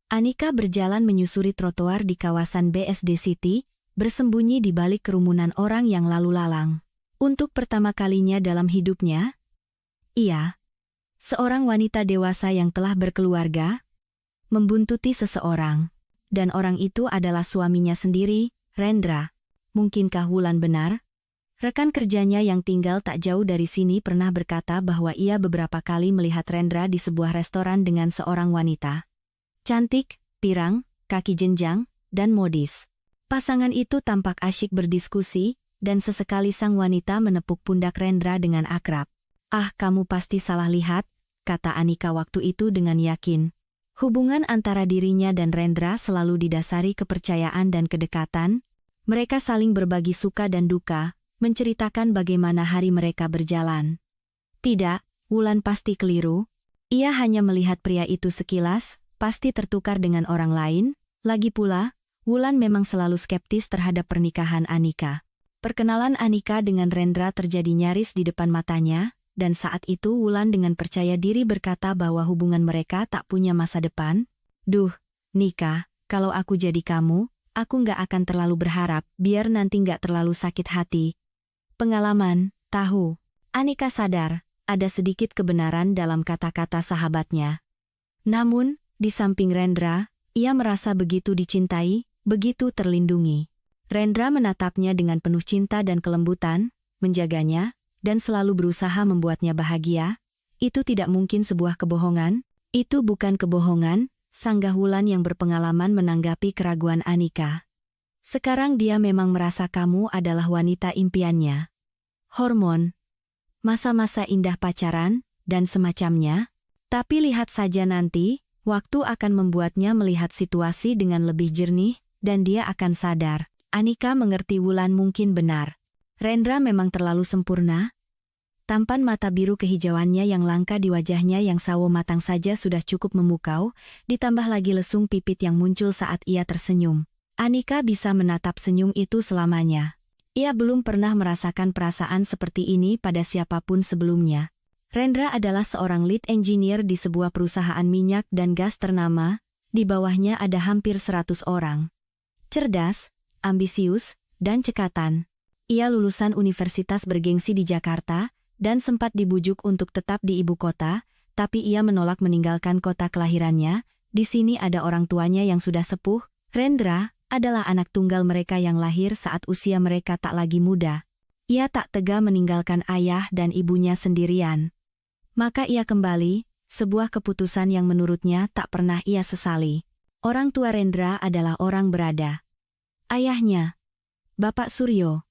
Anika berjalan menyusuri trotoar di kawasan BSD City, bersembunyi di balik kerumunan orang yang lalu lalang. Untuk pertama kalinya dalam hidupnya, ia, seorang wanita dewasa yang telah berkeluarga, membuntuti seseorang. Dan orang itu adalah suaminya sendiri, Rendra. Mungkinkah Wulan benar? Rekan kerjanya yang tinggal tak jauh dari sini pernah berkata bahwa ia beberapa kali melihat Rendra di sebuah restoran dengan seorang wanita. Cantik, pirang, kaki jenjang, dan modis. Pasangan itu tampak asyik berdiskusi, dan sesekali sang wanita menepuk pundak Rendra dengan akrab. "Ah, kamu pasti salah lihat," kata Anika waktu itu dengan yakin. Hubungan antara dirinya dan Rendra selalu didasari kepercayaan dan kedekatan. Mereka saling berbagi suka dan duka, menceritakan bagaimana hari mereka berjalan. Tidak, Wulan pasti keliru. Ia hanya melihat pria itu sekilas, pasti tertukar dengan orang lain. Lagi pula, Wulan memang selalu skeptis terhadap pernikahan Anika. Perkenalan Anika dengan Rendra terjadi nyaris di depan matanya, dan saat itu Wulan dengan percaya diri berkata bahwa hubungan mereka tak punya masa depan. "Duh, Nika, kalau aku jadi kamu, aku nggak akan terlalu berharap, biar nanti nggak terlalu sakit hati." Pengalaman, tahu. Anika sadar, ada sedikit kebenaran dalam kata-kata sahabatnya. Namun, di samping Rendra, ia merasa begitu dicintai, begitu terlindungi. Rendra menatapnya dengan penuh cinta dan kelembutan, menjaganya, dan selalu berusaha membuatnya bahagia. Itu tidak mungkin sebuah kebohongan. Itu bukan kebohongan, sanggah Wulan yang berpengalaman menanggapi keraguan Anika. Sekarang dia memang merasa kamu adalah wanita impiannya. Hormon, masa-masa indah pacaran, dan semacamnya. Tapi lihat saja nanti, waktu akan membuatnya melihat situasi dengan lebih jernih, dan dia akan sadar. Anika mengerti Wulan mungkin benar. Rendra memang terlalu sempurna. Tampan mata biru kehijauannya yang langka di wajahnya yang sawo matang saja sudah cukup memukau, ditambah lagi lesung pipit yang muncul saat ia tersenyum. Anika bisa menatap senyum itu selamanya. Ia belum pernah merasakan perasaan seperti ini pada siapapun sebelumnya. Rendra adalah seorang lead engineer di sebuah perusahaan minyak dan gas ternama, di bawahnya ada hampir 100 orang. Cerdas, ambisius, dan cekatan. Ia lulusan universitas bergengsi di Jakarta, dan sempat dibujuk untuk tetap di ibu kota, tapi ia menolak meninggalkan kota kelahirannya. Di sini ada orang tuanya yang sudah sepuh. Rendra adalah anak tunggal mereka yang lahir saat usia mereka tak lagi muda. Ia tak tega meninggalkan ayah dan ibunya sendirian. Maka ia kembali, sebuah keputusan yang menurutnya tak pernah ia sesali. Orang tua Rendra adalah orang berada. Ayahnya, Bapak Suryo,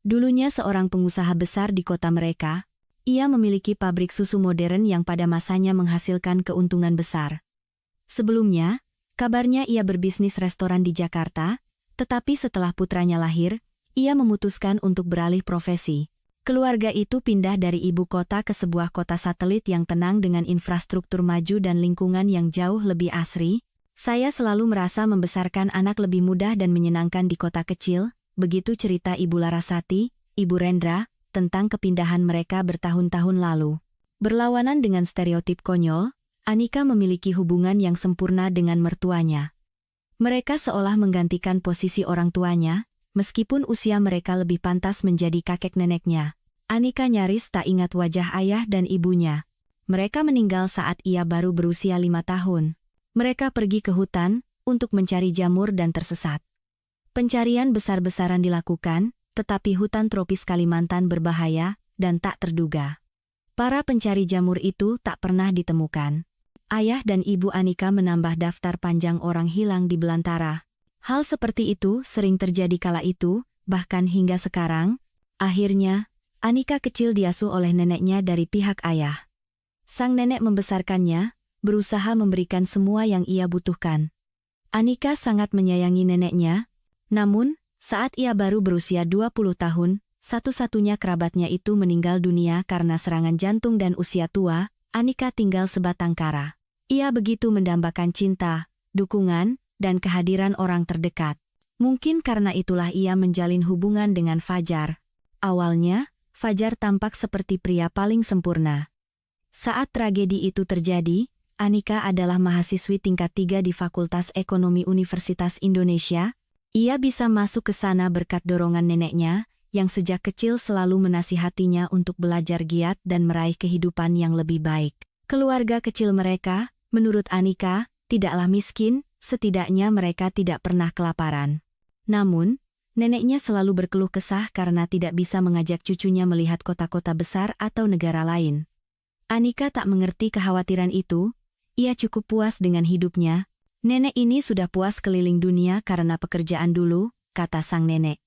dulunya seorang pengusaha besar di kota mereka. Ia memiliki pabrik susu modern yang pada masanya menghasilkan keuntungan besar. Sebelumnya, kabarnya ia berbisnis restoran di Jakarta, tetapi setelah putranya lahir, ia memutuskan untuk beralih profesi. Keluarga itu pindah dari ibu kota ke sebuah kota satelit yang tenang dengan infrastruktur maju dan lingkungan yang jauh lebih asri. "Saya selalu merasa membesarkan anak lebih mudah dan menyenangkan di kota kecil," begitu cerita Ibu Larasati, Ibu Rendra, tentang kepindahan mereka bertahun-tahun lalu. Berlawanan dengan stereotip konyol, Anika memiliki hubungan yang sempurna dengan mertuanya. Mereka seolah menggantikan posisi orang tuanya, meskipun usia mereka lebih pantas menjadi kakek neneknya. Anika nyaris tak ingat wajah ayah dan ibunya. Mereka meninggal saat ia baru berusia 5 tahun. Mereka pergi ke hutan untuk mencari jamur dan tersesat. Pencarian besar-besaran dilakukan, tetapi hutan tropis Kalimantan berbahaya dan tak terduga. Para pencari jamur itu tak pernah ditemukan. Ayah dan ibu Anika menambah daftar panjang orang hilang di belantara. Hal seperti itu sering terjadi kala itu, bahkan hingga sekarang. Akhirnya, Anika kecil diasuh oleh neneknya dari pihak ayah. Sang nenek membesarkannya, berusaha memberikan semua yang ia butuhkan. Anika sangat menyayangi neneknya, namun, saat ia baru berusia 20 tahun, satu-satunya kerabatnya itu meninggal dunia karena serangan jantung dan usia tua. Anika tinggal sebatang kara. Ia begitu mendambakan cinta, dukungan, dan kehadiran orang terdekat. Mungkin karena itulah ia menjalin hubungan dengan Fajar. Awalnya, Fajar tampak seperti pria paling sempurna. Saat tragedi itu terjadi, Anika adalah mahasiswi tingkat 3 di Fakultas Ekonomi Universitas Indonesia. Ia bisa masuk ke sana berkat dorongan neneknya, yang sejak kecil selalu menasihatinya untuk belajar giat dan meraih kehidupan yang lebih baik. Keluarga kecil mereka, menurut Anika, tidaklah miskin, setidaknya mereka tidak pernah kelaparan. Namun, neneknya selalu berkeluh kesah karena tidak bisa mengajak cucunya melihat kota-kota besar atau negara lain. Anika tak mengerti kekhawatiran itu. Ia cukup puas dengan hidupnya. Nenek ini sudah puas keliling dunia karena pekerjaan dulu, kata sang nenek.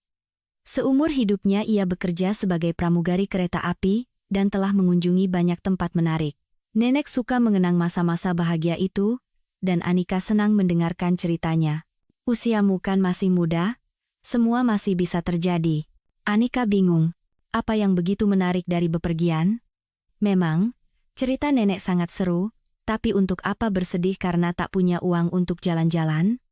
Seumur hidupnya ia bekerja sebagai pramugari kereta api dan telah mengunjungi banyak tempat menarik. Nenek suka mengenang masa-masa bahagia itu, dan Anika senang mendengarkan ceritanya. Usiamu kan masih muda, semua masih bisa terjadi. Anika bingung, apa yang begitu menarik dari bepergian? Memang, cerita nenek sangat seru, tapi untuk apa bersedih karena tak punya uang untuk jalan-jalan?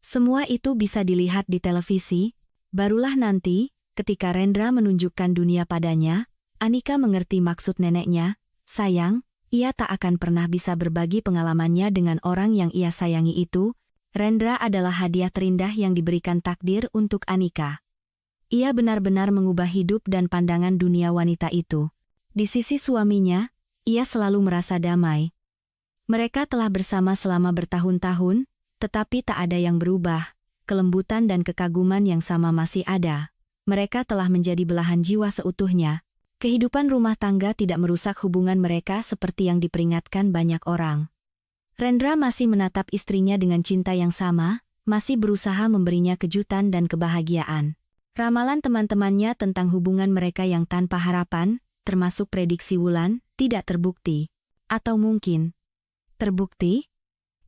Semua itu bisa dilihat di televisi, barulah nanti, ketika Rendra menunjukkan dunia padanya, Anika mengerti maksud neneknya. Sayang, ia tak akan pernah bisa berbagi pengalamannya dengan orang yang ia sayangi itu. Rendra adalah hadiah terindah yang diberikan takdir untuk Anika. Ia benar-benar mengubah hidup dan pandangan dunia wanita itu. Di sisi suaminya, ia selalu merasa damai. Mereka telah bersama selama bertahun-tahun, tetapi tak ada yang berubah. Kelembutan dan kekaguman yang sama masih ada. Mereka telah menjadi belahan jiwa seutuhnya. Kehidupan rumah tangga tidak merusak hubungan mereka seperti yang diperingatkan banyak orang. Rendra masih menatap istrinya dengan cinta yang sama, masih berusaha memberinya kejutan dan kebahagiaan. Ramalan teman-temannya tentang hubungan mereka yang tanpa harapan, termasuk prediksi Wulan, tidak terbukti. Atau mungkin terbukti?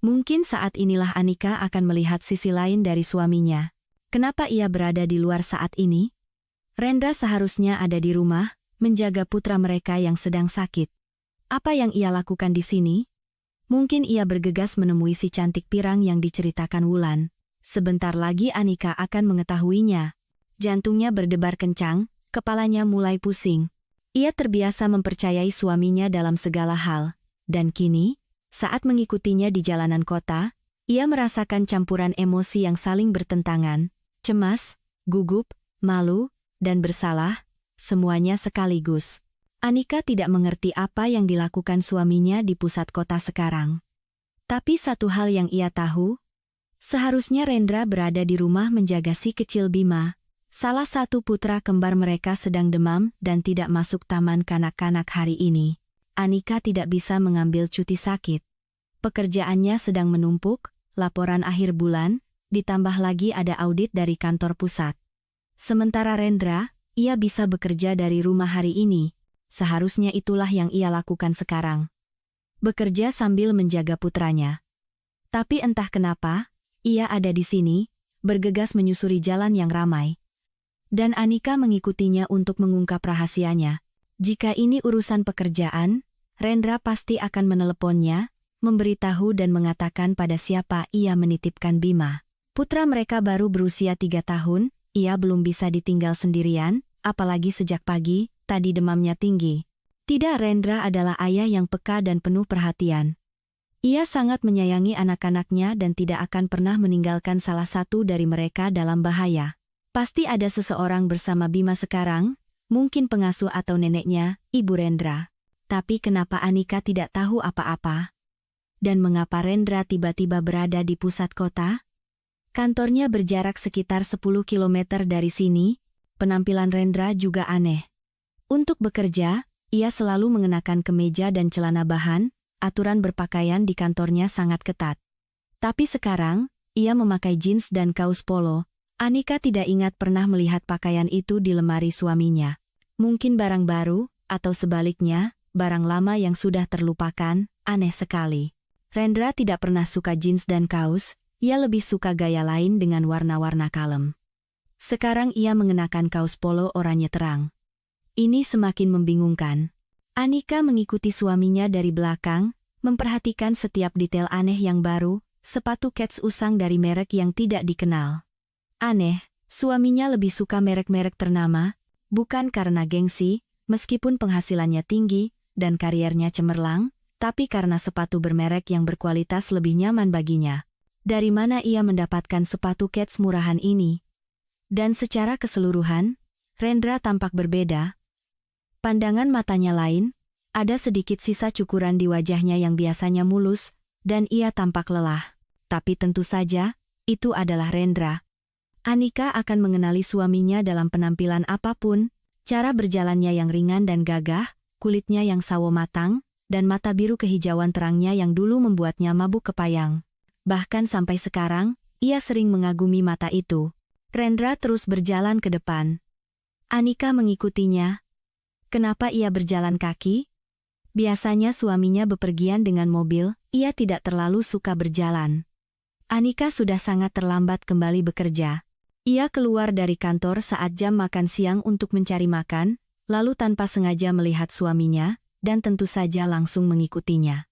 Mungkin saat inilah Anika akan melihat sisi lain dari suaminya. Kenapa ia berada di luar saat ini? Rendra seharusnya ada di rumah, menjaga putra mereka yang sedang sakit. Apa yang ia lakukan di sini? Mungkin ia bergegas menemui si cantik pirang yang diceritakan Wulan. Sebentar lagi Anika akan mengetahuinya. Jantungnya berdebar kencang, kepalanya mulai pusing. Ia terbiasa mempercayai suaminya dalam segala hal. Dan kini, saat mengikutinya di jalanan kota, ia merasakan campuran emosi yang saling bertentangan, cemas, gugup, malu, dan bersalah, semuanya sekaligus. Anika tidak mengerti apa yang dilakukan suaminya di pusat kota sekarang. Tapi satu hal yang ia tahu, seharusnya Rendra berada di rumah menjaga si kecil Bima. Salah satu putra kembar mereka sedang demam dan tidak masuk taman kanak-kanak hari ini. Anika tidak bisa mengambil cuti sakit. Pekerjaannya sedang menumpuk, laporan akhir bulan, ditambah lagi ada audit dari kantor pusat. Sementara Rendra, ia bisa bekerja dari rumah hari ini. Seharusnya itulah yang ia lakukan sekarang. Bekerja sambil menjaga putranya. Tapi entah kenapa, ia ada di sini, bergegas menyusuri jalan yang ramai. Dan Anika mengikutinya untuk mengungkap rahasianya. Jika ini urusan pekerjaan, Rendra pasti akan meneleponnya, memberitahu dan mengatakan pada siapa ia menitipkan Bima. Putra mereka baru berusia 3 tahun, ia belum bisa ditinggal sendirian, apalagi sejak pagi, tadi demamnya tinggi. Tidak, Rendra adalah ayah yang peka dan penuh perhatian. Ia sangat menyayangi anak-anaknya dan tidak akan pernah meninggalkan salah satu dari mereka dalam bahaya. Pasti ada seseorang bersama Bima sekarang, mungkin pengasuh atau neneknya, Ibu Rendra. Tapi kenapa Anika tidak tahu apa-apa? Dan mengapa Rendra tiba-tiba berada di pusat kota? Kantornya berjarak sekitar 10 km dari sini, penampilan Rendra juga aneh. Untuk bekerja, ia selalu mengenakan kemeja dan celana bahan, aturan berpakaian di kantornya sangat ketat. Tapi sekarang, ia memakai jeans dan kaos polo. Anika tidak ingat pernah melihat pakaian itu di lemari suaminya. Mungkin barang baru, atau sebaliknya, barang lama yang sudah terlupakan, aneh sekali. Rendra tidak pernah suka jeans dan kaos, ia lebih suka gaya lain dengan warna-warna kalem. Sekarang ia mengenakan kaos polo oranye terang. Ini semakin membingungkan. Anika mengikuti suaminya dari belakang, memperhatikan setiap detail aneh yang baru, sepatu kets usang dari merek yang tidak dikenal. Aneh, suaminya lebih suka merek-merek ternama, bukan karena gengsi, meskipun penghasilannya tinggi dan kariernya cemerlang, tapi karena sepatu bermerek yang berkualitas lebih nyaman baginya. Dari mana ia mendapatkan sepatu kets murahan ini? Dan secara keseluruhan, Rendra tampak berbeda. Pandangan matanya lain, ada sedikit sisa cukuran di wajahnya yang biasanya mulus, dan ia tampak lelah. Tapi tentu saja, itu adalah Rendra. Anika akan mengenali suaminya dalam penampilan apapun, cara berjalannya yang ringan dan gagah, kulitnya yang sawo matang, dan mata biru kehijauan terangnya yang dulu membuatnya mabuk kepayang. Bahkan sampai sekarang, ia sering mengagumi mata itu. Rendra terus berjalan ke depan. Anika mengikutinya. Kenapa ia berjalan kaki? Biasanya suaminya bepergian dengan mobil, ia tidak terlalu suka berjalan. Anika sudah sangat terlambat kembali bekerja. Ia keluar dari kantor saat jam makan siang untuk mencari makan, lalu tanpa sengaja melihat suaminya, dan tentu saja langsung mengikutinya.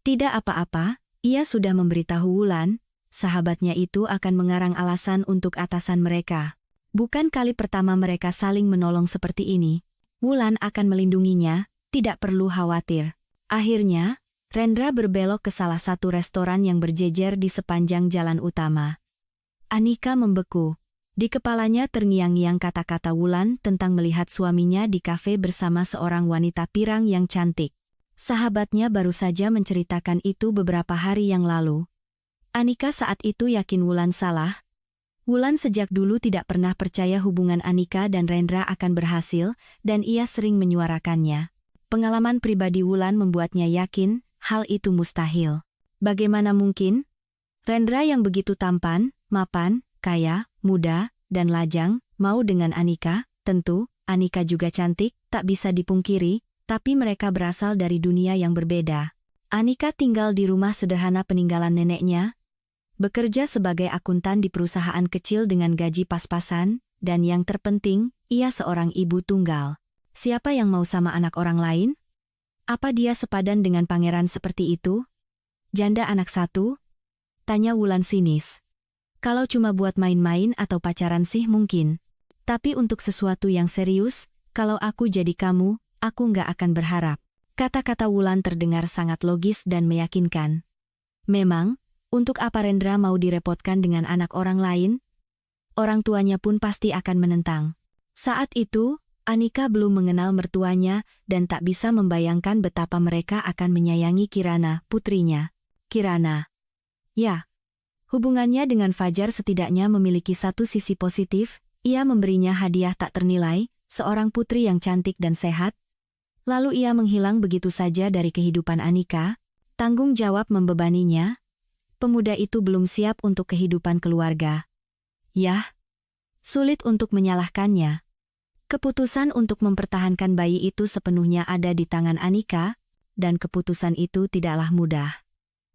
Tidak apa-apa, ia sudah memberitahu Wulan, sahabatnya itu akan mengarang alasan untuk atasan mereka. Bukan kali pertama mereka saling menolong seperti ini. Wulan akan melindunginya, tidak perlu khawatir. Akhirnya, Rendra berbelok ke salah satu restoran yang berjejer di sepanjang jalan utama. Anika membeku. Di kepalanya terngiang-ngiang kata-kata Wulan tentang melihat suaminya di kafe bersama seorang wanita pirang yang cantik. Sahabatnya baru saja menceritakan itu beberapa hari yang lalu. Anika saat itu yakin Wulan salah. Wulan sejak dulu tidak pernah percaya hubungan Anika dan Rendra akan berhasil, dan ia sering menyuarakannya. Pengalaman pribadi Wulan membuatnya yakin, hal itu mustahil. Bagaimana mungkin? Rendra yang begitu tampan, mapan, kaya, muda, dan lajang, mau dengan Anika? Tentu, Anika juga cantik, tak bisa dipungkiri, tapi mereka berasal dari dunia yang berbeda. Anika tinggal di rumah sederhana peninggalan neneknya, bekerja sebagai akuntan di perusahaan kecil dengan gaji pas-pasan, dan yang terpenting, ia seorang ibu tunggal. Siapa yang mau sama anak orang lain? Apa dia sepadan dengan pangeran seperti itu? Janda anak satu? Tanya Wulan sinis. Kalau cuma buat main-main atau pacaran sih mungkin. Tapi untuk sesuatu yang serius, kalau aku jadi kamu, aku nggak akan berharap. Kata-kata Wulan terdengar sangat logis dan meyakinkan. Memang, untuk apa Rendra mau direpotkan dengan anak orang lain? Orang tuanya pun pasti akan menentang. Saat itu, Anika belum mengenal mertuanya dan tak bisa membayangkan betapa mereka akan menyayangi Kirana, putrinya. Kirana. Ya. Hubungannya dengan Fajar setidaknya memiliki satu sisi positif, ia memberinya hadiah tak ternilai, seorang putri yang cantik dan sehat. Lalu ia menghilang begitu saja dari kehidupan Anika, tanggung jawab membebaninya. Pemuda itu belum siap untuk kehidupan keluarga. Yah, sulit untuk menyalahkannya. Keputusan untuk mempertahankan bayi itu sepenuhnya ada di tangan Anika, dan keputusan itu tidaklah mudah.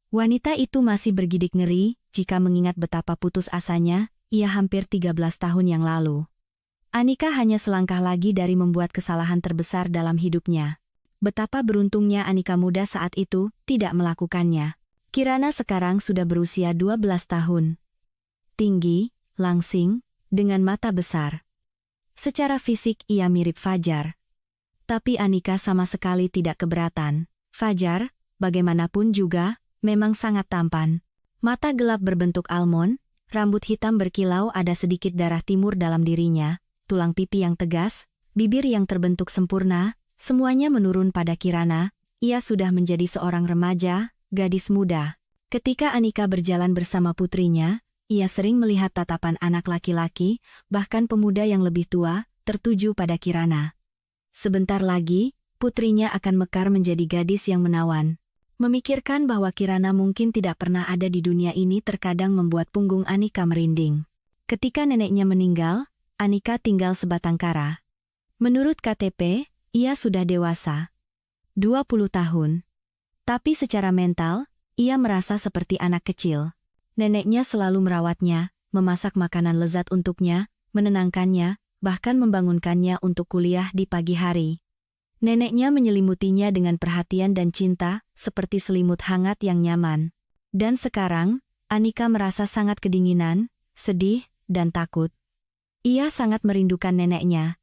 Wanita itu masih bergidik ngeri, jika mengingat betapa putus asanya, ia hampir 13 tahun yang lalu. Anika hanya selangkah lagi dari membuat kesalahan terbesar dalam hidupnya. Betapa beruntungnya Anika muda saat itu, tidak melakukannya. Kirana sekarang sudah berusia 12 tahun. Tinggi, langsing, dengan mata besar. Secara fisik ia mirip Fajar. Tapi Anika sama sekali tidak keberatan. Fajar, bagaimanapun juga, memang sangat tampan. Mata gelap berbentuk almond, rambut hitam berkilau, ada sedikit darah timur dalam dirinya, tulang pipi yang tegas, bibir yang terbentuk sempurna, semuanya menurun pada Kirana. Ia sudah menjadi seorang remaja, gadis muda. Ketika Anika berjalan bersama putrinya, ia sering melihat tatapan anak laki-laki, bahkan pemuda yang lebih tua, tertuju pada Kirana. Sebentar lagi, putrinya akan mekar menjadi gadis yang menawan. Memikirkan bahwa Kirana mungkin tidak pernah ada di dunia ini terkadang membuat punggung Anika merinding. Ketika neneknya meninggal, Anika tinggal sebatang kara. Menurut KTP, ia sudah dewasa. 20 tahun. Tapi secara mental, ia merasa seperti anak kecil. Neneknya selalu merawatnya, memasak makanan lezat untuknya, menenangkannya, bahkan membangunkannya untuk kuliah di pagi hari. Neneknya menyelimutinya dengan perhatian dan cinta, seperti selimut hangat yang nyaman. Dan sekarang, Anika merasa sangat kedinginan, sedih, dan takut. Ia sangat merindukan neneknya.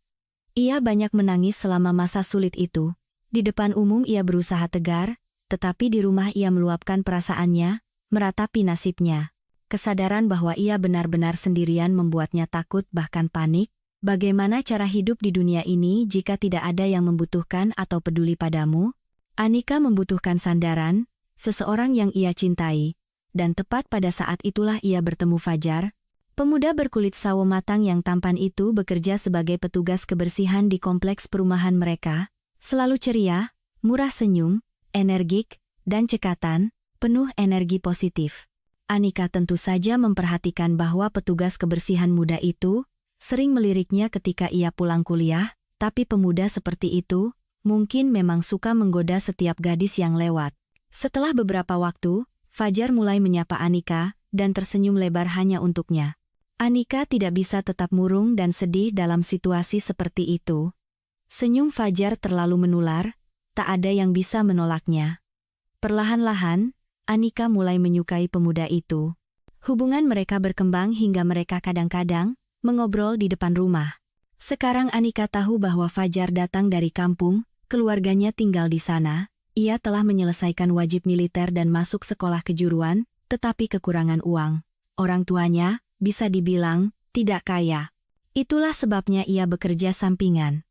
Ia banyak menangis selama masa sulit itu. Di depan umum ia berusaha tegar, tetapi di rumah ia meluapkan perasaannya, meratapi nasibnya. Kesadaran bahwa ia benar-benar sendirian membuatnya takut bahkan panik. Bagaimana cara hidup di dunia ini jika tidak ada yang membutuhkan atau peduli padamu? Anika membutuhkan sandaran, seseorang yang ia cintai. Dan tepat pada saat itulah ia bertemu Fajar. Pemuda berkulit sawo matang yang tampan itu bekerja sebagai petugas kebersihan di kompleks perumahan mereka. Selalu ceria, murah senyum, energik, dan cekatan, penuh energi positif. Anika tentu saja memperhatikan bahwa petugas kebersihan muda itu sering meliriknya ketika ia pulang kuliah, tapi pemuda seperti itu mungkin memang suka menggoda setiap gadis yang lewat. Setelah beberapa waktu, Fajar mulai menyapa Anika dan tersenyum lebar hanya untuknya. Anika tidak bisa tetap murung dan sedih dalam situasi seperti itu. Senyum Fajar terlalu menular, tak ada yang bisa menolaknya. Perlahan-lahan, Anika mulai menyukai pemuda itu. Hubungan mereka berkembang hingga mereka kadang-kadang mengobrol di depan rumah. Sekarang Anika tahu bahwa Fajar datang dari kampung, keluarganya tinggal di sana. Ia telah menyelesaikan wajib militer dan masuk sekolah kejuruan, tetapi kekurangan uang. Orang tuanya, bisa dibilang, tidak kaya. Itulah sebabnya ia bekerja sampingan.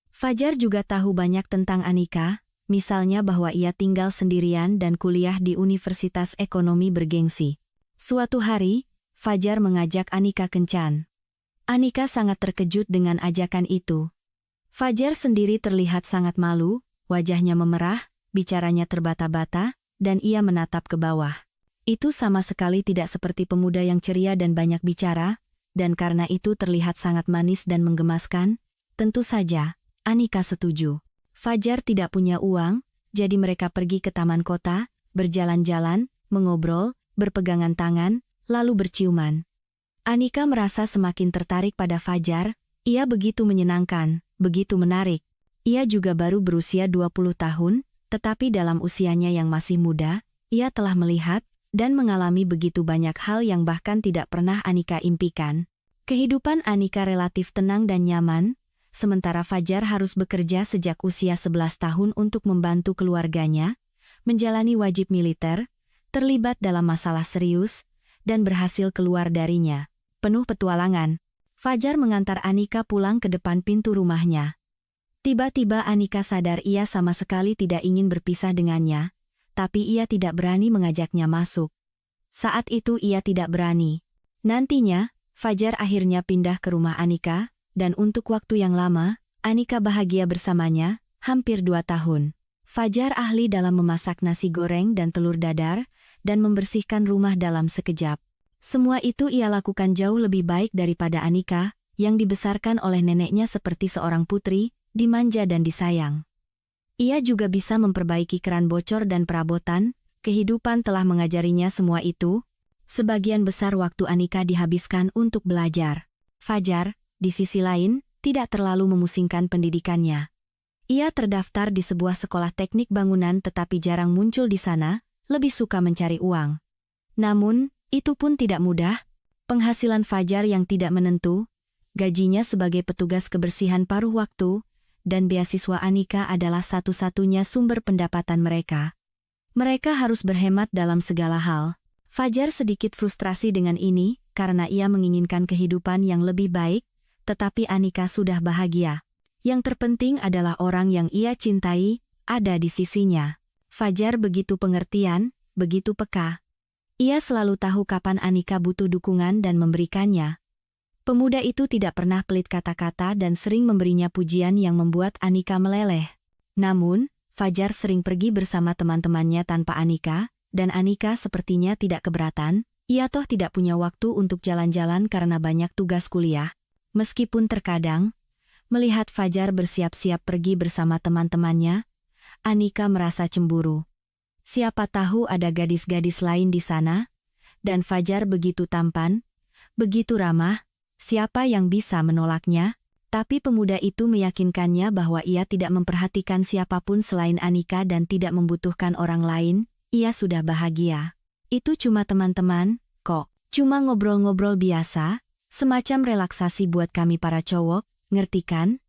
Fajar juga tahu banyak tentang Anika, misalnya bahwa ia tinggal sendirian dan kuliah di Universitas Ekonomi bergengsi. Suatu hari, Fajar mengajak Anika kencan. Anika sangat terkejut dengan ajakan itu. Fajar sendiri terlihat sangat malu, wajahnya memerah, bicaranya terbata-bata, dan ia menatap ke bawah. Itu sama sekali tidak seperti pemuda yang ceria dan banyak bicara, dan karena itu terlihat sangat manis dan menggemaskan. Tentu saja, Anika setuju. Fajar tidak punya uang, jadi mereka pergi ke taman kota, berjalan-jalan, mengobrol, berpegangan tangan, lalu berciuman. Anika merasa semakin tertarik pada Fajar, ia begitu menyenangkan, begitu menarik. Ia juga baru berusia 20 tahun, tetapi dalam usianya yang masih muda, ia telah melihat dan mengalami begitu banyak hal yang bahkan tidak pernah Anika impikan. Kehidupan Anika relatif tenang dan nyaman, sementara Fajar harus bekerja sejak usia 11 tahun untuk membantu keluarganya, menjalani wajib militer, terlibat dalam masalah serius, dan berhasil keluar darinya. Penuh petualangan, Fajar mengantar Anika pulang ke depan pintu rumahnya. Tiba-tiba Anika sadar ia sama sekali tidak ingin berpisah dengannya, tapi ia tidak berani mengajaknya masuk. Saat itu ia tidak berani. Nantinya, Fajar akhirnya pindah ke rumah Anika, dan untuk waktu yang lama, Anika bahagia bersamanya, hampir 2 tahun. Fajar ahli dalam memasak nasi goreng dan telur dadar, dan membersihkan rumah dalam sekejap. Semua itu ia lakukan jauh lebih baik daripada Anika, yang dibesarkan oleh neneknya seperti seorang putri, dimanja dan disayang. Ia juga bisa memperbaiki keran bocor dan perabotan, kehidupan telah mengajarinya semua itu. Sebagian besar waktu Anika dihabiskan untuk belajar. Fajar, di sisi lain, tidak terlalu memusingkan pendidikannya. Ia terdaftar di sebuah sekolah teknik bangunan tetapi jarang muncul di sana, lebih suka mencari uang. Namun, itu pun tidak mudah. Penghasilan Fajar yang tidak menentu, gajinya sebagai petugas kebersihan paruh waktu, dan beasiswa Anika adalah satu-satunya sumber pendapatan mereka. Mereka harus berhemat dalam segala hal. Fajar sedikit frustrasi dengan ini, karena ia menginginkan kehidupan yang lebih baik, tetapi Anika sudah bahagia. Yang terpenting adalah orang yang ia cintai, ada di sisinya. Fajar begitu pengertian, begitu peka. Ia selalu tahu kapan Anika butuh dukungan dan memberikannya. Pemuda itu tidak pernah pelit kata-kata dan sering memberinya pujian yang membuat Anika meleleh. Namun, Fajar sering pergi bersama teman-temannya tanpa Anika, dan Anika sepertinya tidak keberatan, ia toh tidak punya waktu untuk jalan-jalan karena banyak tugas kuliah. Meskipun terkadang, melihat Fajar bersiap-siap pergi bersama teman-temannya, Anika merasa cemburu. Siapa tahu ada gadis-gadis lain di sana, dan Fajar begitu tampan, begitu ramah, siapa yang bisa menolaknya? Tapi pemuda itu meyakinkannya bahwa ia tidak memperhatikan siapapun selain Anika dan tidak membutuhkan orang lain, ia sudah bahagia. Itu cuma teman-teman, kok, cuma ngobrol-ngobrol biasa, semacam relaksasi buat kami para cowok, ngerti kan?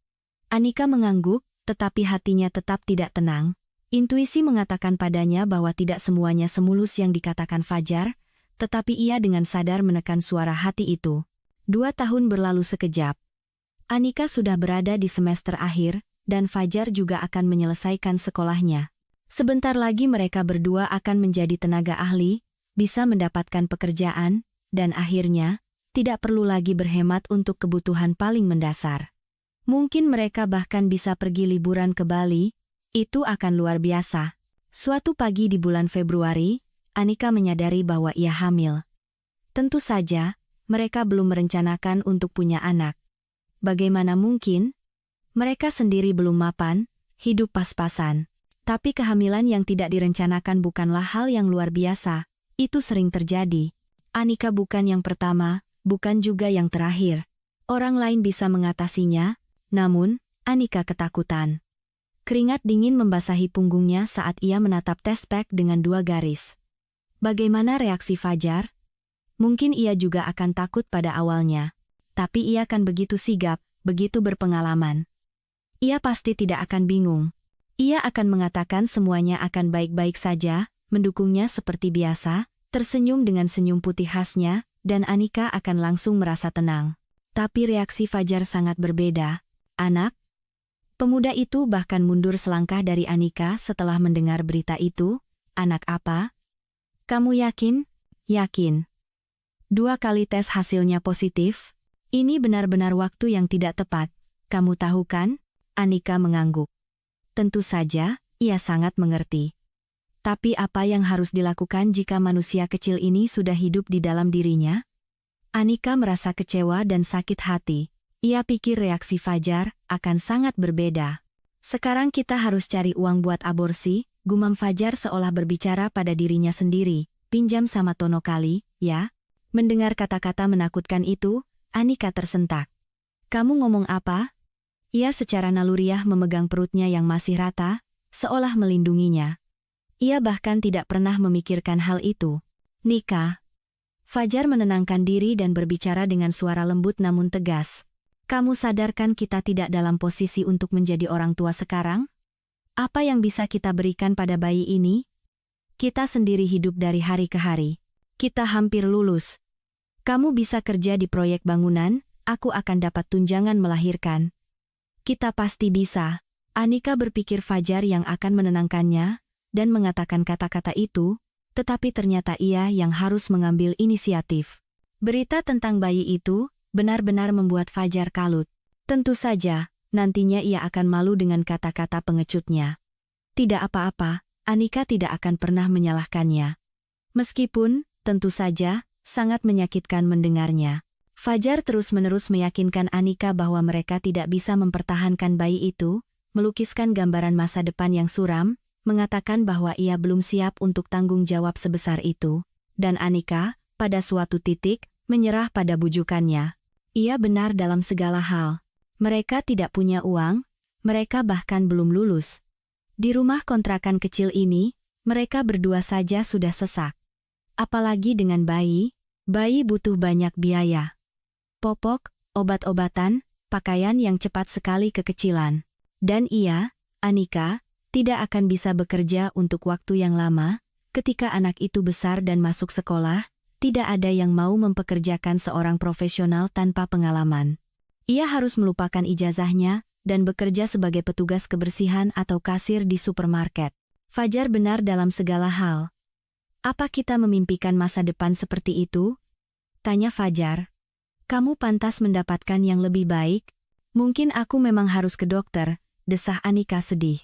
Anika mengangguk, tetapi hatinya tetap tidak tenang. Intuisi mengatakan padanya bahwa tidak semuanya semulus yang dikatakan Fajar, tetapi ia dengan sadar menekan suara hati itu. 2 tahun berlalu sekejap. Anika sudah berada di semester akhir, dan Fajar juga akan menyelesaikan sekolahnya. Sebentar lagi mereka berdua akan menjadi tenaga ahli, bisa mendapatkan pekerjaan, dan akhirnya, tidak perlu lagi berhemat untuk kebutuhan paling mendasar. Mungkin mereka bahkan bisa pergi liburan ke Bali, itu akan luar biasa. Suatu pagi di bulan Februari, Anika menyadari bahwa ia hamil. Tentu saja, mereka belum merencanakan untuk punya anak. Bagaimana mungkin? Mereka sendiri belum mapan, hidup pas-pasan. Tapi kehamilan yang tidak direncanakan bukanlah hal yang luar biasa, itu sering terjadi. Anika bukan yang pertama, bukan juga yang terakhir. Orang lain bisa mengatasinya, namun, Anika ketakutan. Keringat dingin membasahi punggungnya saat ia menatap tespek dengan 2 garis. Bagaimana reaksi Fajar? Mungkin ia juga akan takut pada awalnya. Tapi ia akan begitu sigap, begitu berpengalaman. Ia pasti tidak akan bingung. Ia akan mengatakan semuanya akan baik-baik saja, mendukungnya seperti biasa, tersenyum dengan senyum putih khasnya, dan Anika akan langsung merasa tenang. Tapi reaksi Fajar sangat berbeda. Anak? Pemuda itu bahkan mundur selangkah dari Anika setelah mendengar berita itu. Anak apa? Kamu yakin? Yakin. 2 kali tes hasilnya positif? Ini benar-benar waktu yang tidak tepat. Kamu tahu kan? Anika mengangguk. Tentu saja, ia sangat mengerti. Tapi apa yang harus dilakukan jika manusia kecil ini sudah hidup di dalam dirinya? Anika merasa kecewa dan sakit hati. Ia pikir reaksi Fajar akan sangat berbeda. Sekarang kita harus cari uang buat aborsi, gumam Fajar seolah berbicara pada dirinya sendiri. Pinjam sama Tono kali, ya? Mendengar kata-kata menakutkan itu, Anika tersentak. Kamu ngomong apa? Ia secara naluriah memegang perutnya yang masih rata, seolah melindunginya. Ia bahkan tidak pernah memikirkan hal itu. Nikah. Fajar menenangkan diri dan berbicara dengan suara lembut namun tegas. Kamu sadarkan kita tidak dalam posisi untuk menjadi orang tua sekarang? Apa yang bisa kita berikan pada bayi ini? Kita sendiri hidup dari hari ke hari. Kita hampir lulus. Kamu bisa kerja di proyek bangunan, aku akan dapat tunjangan melahirkan. Kita pasti bisa. Anika berpikir Fajar yang akan menenangkannya, dan mengatakan kata-kata itu, tetapi ternyata ia yang harus mengambil inisiatif. Berita tentang bayi itu benar-benar membuat Fajar kalut. Tentu saja, nantinya ia akan malu dengan kata-kata pengecutnya. Tidak apa-apa, Anika tidak akan pernah menyalahkannya. Meskipun, tentu saja, sangat menyakitkan mendengarnya. Fajar terus-menerus meyakinkan Anika bahwa mereka tidak bisa mempertahankan bayi itu, melukiskan gambaran masa depan yang suram, mengatakan bahwa ia belum siap untuk tanggung jawab sebesar itu. Dan Anika, pada suatu titik, menyerah pada bujukannya. Ia benar dalam segala hal. Mereka tidak punya uang, mereka bahkan belum lulus. Di rumah kontrakan kecil ini, mereka berdua saja sudah sesak. Apalagi dengan bayi butuh banyak biaya. Popok, obat-obatan, pakaian yang cepat sekali kekecilan. Dan ia, Anika, tidak akan bisa bekerja untuk waktu yang lama. Ketika anak itu besar dan masuk sekolah, tidak ada yang mau mempekerjakan seorang profesional tanpa pengalaman. Ia harus melupakan ijazahnya dan bekerja sebagai petugas kebersihan atau kasir di supermarket. Fajar benar dalam segala hal. Apa kita memimpikan masa depan seperti itu? Tanya Fajar. Kamu pantas mendapatkan yang lebih baik. Mungkin aku memang harus ke dokter, desah Anika sedih.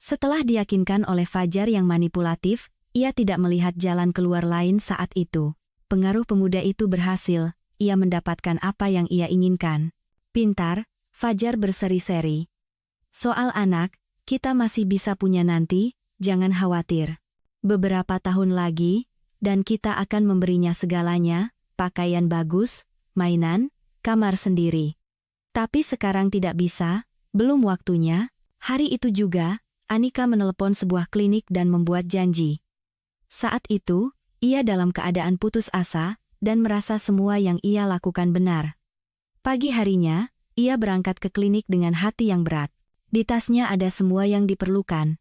Setelah diyakinkan oleh Fajar yang manipulatif, ia tidak melihat jalan keluar lain saat itu. Pengaruh pemuda itu berhasil, ia mendapatkan apa yang ia inginkan. Pintar, Fajar berseri-seri. Soal anak, kita masih bisa punya nanti, jangan khawatir. Beberapa tahun lagi, dan kita akan memberinya segalanya, pakaian bagus, mainan, kamar sendiri. Tapi sekarang tidak bisa, belum waktunya. Hari itu juga, Anika menelepon sebuah klinik dan membuat janji. Saat itu, ia dalam keadaan putus asa, dan merasa semua yang ia lakukan benar. Pagi harinya, ia berangkat ke klinik dengan hati yang berat. Di tasnya ada semua yang diperlukan.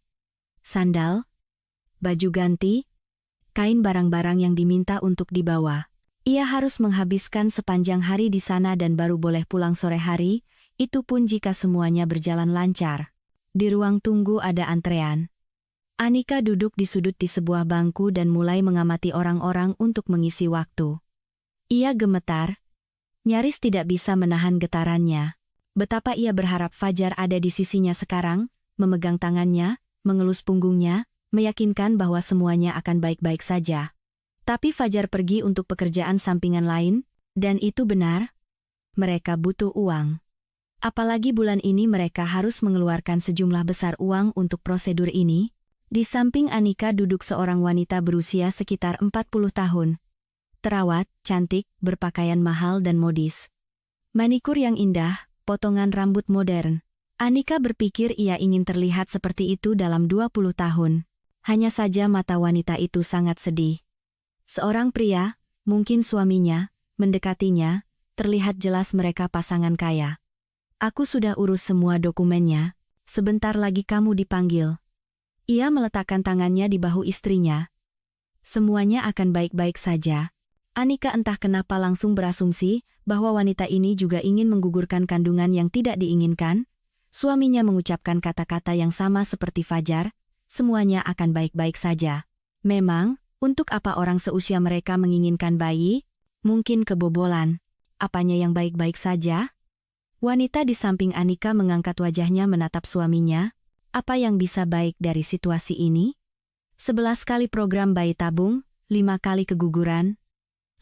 sandal, baju ganti, kain barang-barang yang diminta untuk dibawa. Ia harus menghabiskan sepanjang hari di sana dan baru boleh pulang sore hari, itu pun jika semuanya berjalan lancar. Di ruang tunggu ada antrean. Anika duduk di sudut di sebuah bangku dan mulai mengamati orang-orang untuk mengisi waktu. Ia gemetar, nyaris tidak bisa menahan getarannya. Betapa ia berharap Fajar ada di sisinya sekarang, memegang tangannya, mengelus punggungnya, meyakinkan bahwa semuanya akan baik-baik saja. Tapi Fajar pergi untuk pekerjaan sampingan lain, dan itu benar. Mereka butuh uang. Apalagi bulan ini mereka harus mengeluarkan sejumlah besar uang untuk prosedur ini. Di samping Anika duduk seorang wanita berusia sekitar 40 tahun. Terawat, cantik, berpakaian mahal dan modis. Manikur yang indah, potongan rambut modern. Anika berpikir ia ingin terlihat seperti itu dalam 20 tahun. Hanya saja mata wanita itu sangat sedih. Seorang pria, mungkin suaminya, mendekatinya, terlihat jelas mereka pasangan kaya. Aku sudah urus semua dokumennya, sebentar lagi kamu dipanggil. Ia meletakkan tangannya di bahu istrinya. Semuanya akan baik-baik saja. Anika entah kenapa langsung berasumsi bahwa wanita ini juga ingin menggugurkan kandungan yang tidak diinginkan. Suaminya mengucapkan kata-kata yang sama seperti Fajar, semuanya akan baik-baik saja. Memang, untuk apa orang seusia mereka menginginkan bayi? Mungkin kebobolan. Apanya yang baik-baik saja? Wanita di samping Anika mengangkat wajahnya menatap suaminya. Apa yang bisa baik dari situasi ini? 11 kali program bayi tabung, 5 kali keguguran.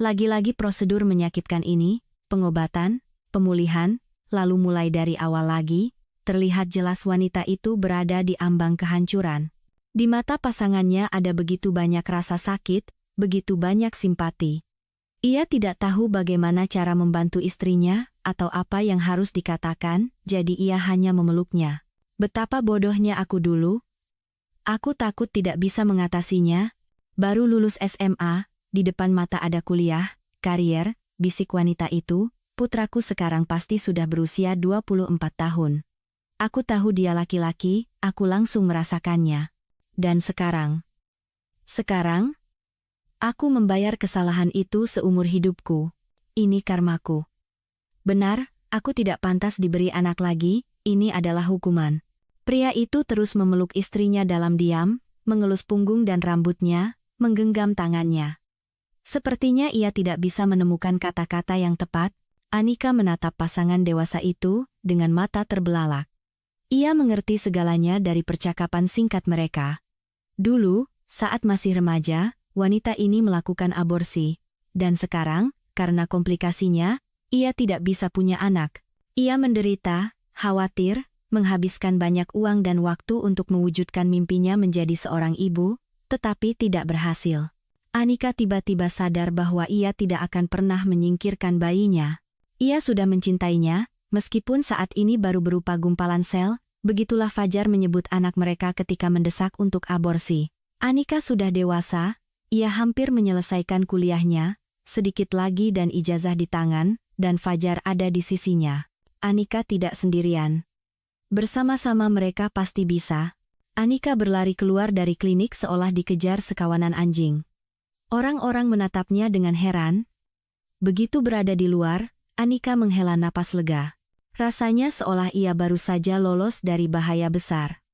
Lagi-lagi prosedur menyakitkan ini, pengobatan, pemulihan, lalu mulai dari awal lagi. Terlihat jelas wanita itu berada di ambang kehancuran. Di mata pasangannya ada begitu banyak rasa sakit, begitu banyak simpati. Ia tidak tahu bagaimana cara membantu istrinya, atau apa yang harus dikatakan, jadi ia hanya memeluknya. Betapa bodohnya aku dulu. Aku takut tidak bisa mengatasinya. Baru lulus SMA, di depan mata ada kuliah, karier, bisik wanita itu, putraku sekarang pasti sudah berusia 24 tahun. Aku tahu dia laki-laki, aku langsung merasakannya. Dan sekarang, aku membayar kesalahan itu seumur hidupku. Ini karmaku. Benar, aku tidak pantas diberi anak lagi, ini adalah hukuman. Pria itu terus memeluk istrinya dalam diam, mengelus punggung dan rambutnya, menggenggam tangannya. Sepertinya ia tidak bisa menemukan kata-kata yang tepat. Anika menatap pasangan dewasa itu dengan mata terbelalak. Ia mengerti segalanya dari percakapan singkat mereka. Dulu, saat masih remaja, wanita ini melakukan aborsi. Dan sekarang, karena komplikasinya, ia tidak bisa punya anak. Ia menderita, khawatir, menghabiskan banyak uang dan waktu untuk mewujudkan mimpinya menjadi seorang ibu, tetapi tidak berhasil. Anika tiba-tiba sadar bahwa ia tidak akan pernah menyingkirkan bayinya. Ia sudah mencintainya, meskipun saat ini baru berupa gumpalan sel. Begitulah Fajar menyebut anak mereka ketika mendesak untuk aborsi. Anika sudah dewasa, ia hampir menyelesaikan kuliahnya, sedikit lagi dan ijazah di tangan, dan Fajar ada di sisinya. Anika tidak sendirian. Bersama-sama mereka pasti bisa. Anika berlari keluar dari klinik seolah dikejar sekawanan anjing. Orang-orang menatapnya dengan heran. Begitu berada di luar, Anika menghela napas lega. Rasanya seolah ia baru saja lolos dari bahaya besar.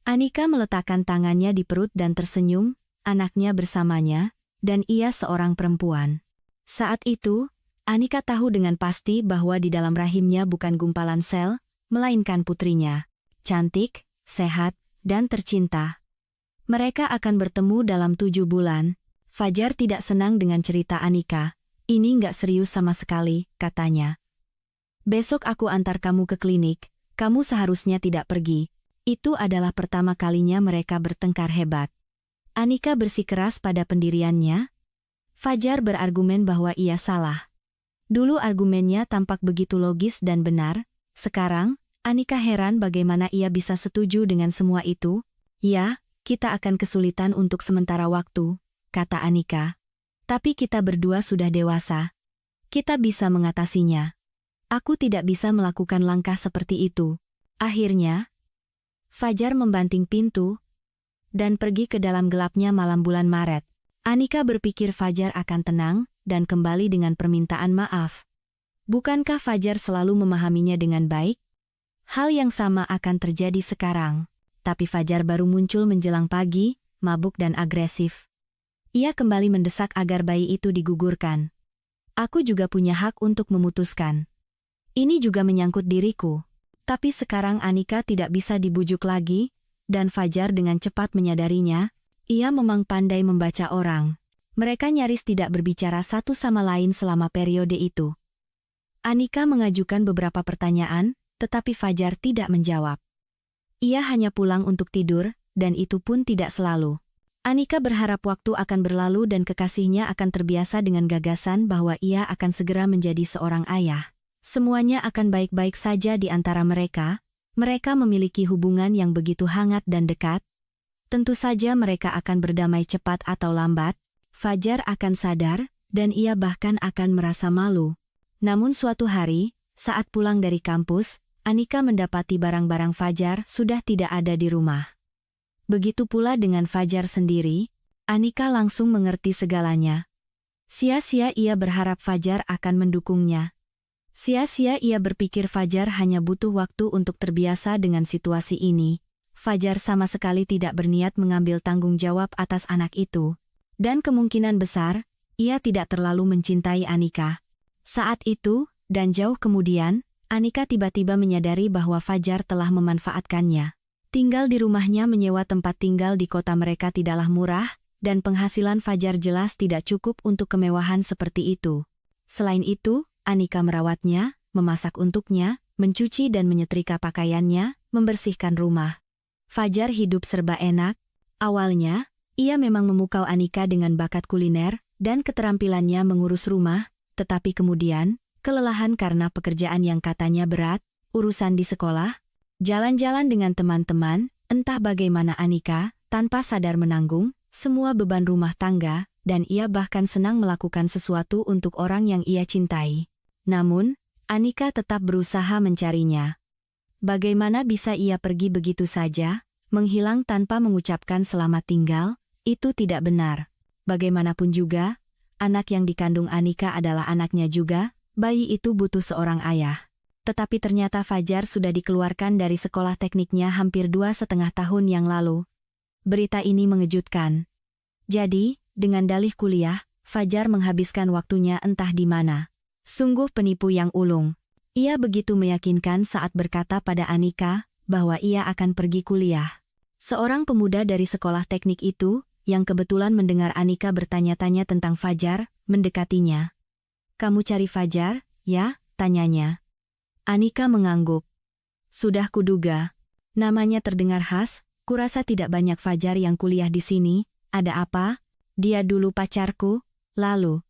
Anika meletakkan tangannya di perut dan tersenyum, anaknya bersamanya, dan ia seorang perempuan. Saat itu, Anika tahu dengan pasti bahwa di dalam rahimnya bukan gumpalan sel, melainkan putrinya. Cantik, sehat, dan tercinta. Mereka akan bertemu dalam 7 bulan. Fajar tidak senang dengan cerita Anika. Ini nggak serius sama sekali, katanya. Besok aku antar kamu ke klinik, kamu seharusnya tidak pergi. Itu adalah pertama kalinya mereka bertengkar hebat. Anika bersikeras pada pendiriannya. Fajar berargumen bahwa ia salah. Dulu argumennya tampak begitu logis dan benar, sekarang, Anika heran bagaimana ia bisa setuju dengan semua itu. Ya, kita akan kesulitan untuk sementara waktu, kata Anika. Tapi kita berdua sudah dewasa. Kita bisa mengatasinya. Aku tidak bisa melakukan langkah seperti itu. Akhirnya, Fajar membanting pintu. dan pergi ke dalam gelapnya malam bulan Maret. Anika berpikir Fajar akan tenang dan kembali dengan permintaan maaf. Bukankah Fajar selalu memahaminya dengan baik? Hal yang sama akan terjadi sekarang. Tapi Fajar baru muncul menjelang pagi, mabuk dan agresif. Ia kembali mendesak agar bayi itu digugurkan. Aku juga punya hak untuk memutuskan. Ini juga menyangkut diriku. Tapi sekarang Anika tidak bisa dibujuk lagi, dan Fajar dengan cepat menyadarinya, ia memang pandai membaca orang. Mereka nyaris tidak berbicara satu sama lain selama periode itu. Anika mengajukan beberapa pertanyaan, tetapi Fajar tidak menjawab. Ia hanya pulang untuk tidur, dan itu pun tidak selalu. Anika berharap waktu akan berlalu dan kekasihnya akan terbiasa dengan gagasan bahwa ia akan segera menjadi seorang ayah. Semuanya akan baik-baik saja di antara mereka. Mereka memiliki hubungan yang begitu hangat dan dekat. Tentu saja mereka akan berdamai cepat atau lambat. Fajar akan sadar, dan ia bahkan akan merasa malu. Namun suatu hari, saat pulang dari kampus, Anika mendapati barang-barang Fajar sudah tidak ada di rumah. Begitu pula dengan Fajar sendiri, Anika langsung mengerti segalanya. Sia-sia ia berharap Fajar akan mendukungnya. Sia-sia ia berpikir Fajar hanya butuh waktu untuk terbiasa dengan situasi ini. Fajar sama sekali tidak berniat mengambil tanggung jawab atas anak itu. Dan kemungkinan besar, ia tidak terlalu mencintai Anika. Saat itu, dan jauh kemudian, Anika tiba-tiba menyadari bahwa Fajar telah memanfaatkannya. Tinggal di rumahnya menyewa tempat tinggal di kota mereka tidaklah murah, dan penghasilan Fajar jelas tidak cukup untuk kemewahan seperti itu. Selain itu, Anika merawatnya, memasak untuknya, mencuci dan menyetrika pakaiannya, membersihkan rumah. Fajar hidup serba enak. Awalnya, ia memang memukau Anika dengan bakat kuliner dan keterampilannya mengurus rumah, tetapi kemudian, kelelahan karena pekerjaan yang katanya berat, urusan di sekolah, jalan-jalan dengan teman-teman, entah bagaimana Anika, tanpa sadar menanggung semua beban rumah tangga, dan ia bahkan senang melakukan sesuatu untuk orang yang ia cintai. Namun, Anika tetap berusaha mencarinya. Bagaimana bisa ia pergi begitu saja, menghilang tanpa mengucapkan selamat tinggal? Itu tidak benar. Bagaimanapun juga, anak yang dikandung Anika adalah anaknya juga, bayi itu butuh seorang ayah. Tetapi ternyata Fajar sudah dikeluarkan dari sekolah tekniknya hampir 2,5 tahun yang lalu. Berita ini mengejutkan. Jadi, dengan dalih kuliah, Fajar menghabiskan waktunya entah di mana. Sungguh penipu yang ulung. Ia begitu meyakinkan saat berkata pada Anika bahwa ia akan pergi kuliah. Seorang pemuda dari sekolah teknik itu, yang kebetulan mendengar Anika bertanya-tanya tentang Fajar, mendekatinya. "Kamu cari Fajar, ya?" tanyanya. Anika mengangguk. "Sudah kuduga. Namanya terdengar khas, kurasa tidak banyak Fajar yang kuliah di sini. Ada apa? Dia dulu pacarku, lalu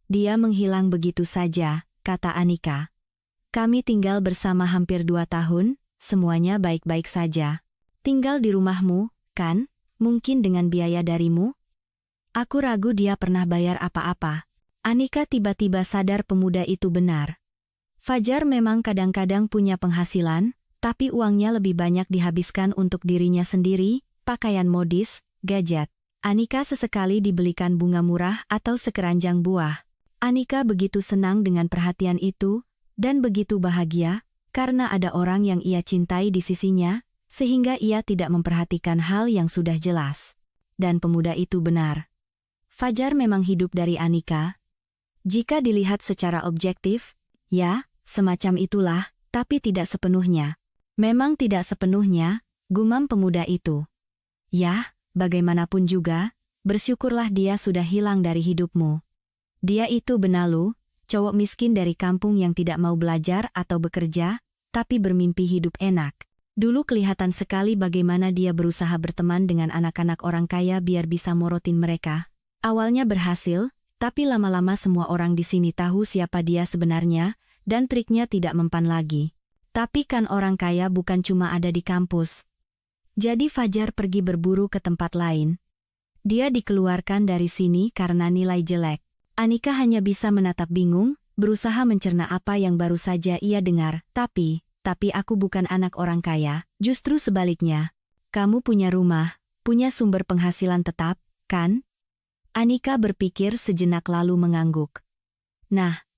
dia menghilang begitu saja," kata Anika. "Kami tinggal bersama hampir 2 tahun, semuanya baik-baik saja. Tinggal di rumahmu, kan? Mungkin dengan biaya darimu?" Aku ragu dia pernah bayar apa-apa. Anika tiba-tiba sadar pemuda itu benar. Fajar memang kadang-kadang punya penghasilan, tapi uangnya lebih banyak dihabiskan untuk dirinya sendiri, pakaian modis, gadget. Anika sesekali dibelikan bunga murah atau sekeranjang buah. Anika begitu senang dengan perhatian itu, dan begitu bahagia, karena ada orang yang ia cintai di sisinya, sehingga ia tidak memperhatikan hal yang sudah jelas. Dan pemuda itu benar. Fajar memang hidup dari Anika. Jika dilihat secara objektif, ya, semacam itulah, tapi tidak sepenuhnya. Memang tidak sepenuhnya, gumam pemuda itu. "Yah, bagaimanapun juga, bersyukurlah dia sudah hilang dari hidupmu. Dia itu benalu, cowok miskin dari kampung yang tidak mau belajar atau bekerja, tapi bermimpi hidup enak. Dulu kelihatan sekali bagaimana dia berusaha berteman dengan anak-anak orang kaya biar bisa morotin mereka. Awalnya berhasil, tapi lama-lama semua orang di sini tahu siapa dia sebenarnya, dan triknya tidak mempan lagi. Tapi kan orang kaya bukan cuma ada di kampus. Jadi Fajar pergi berburu ke tempat lain. Dia dikeluarkan dari sini karena nilai jelek. Anika hanya bisa menatap bingung, berusaha mencerna apa yang baru saja ia dengar. Tapi aku bukan anak orang kaya, justru sebaliknya. Kamu punya rumah, punya sumber penghasilan tetap, kan? Anika berpikir sejenak lalu mengangguk. Nah,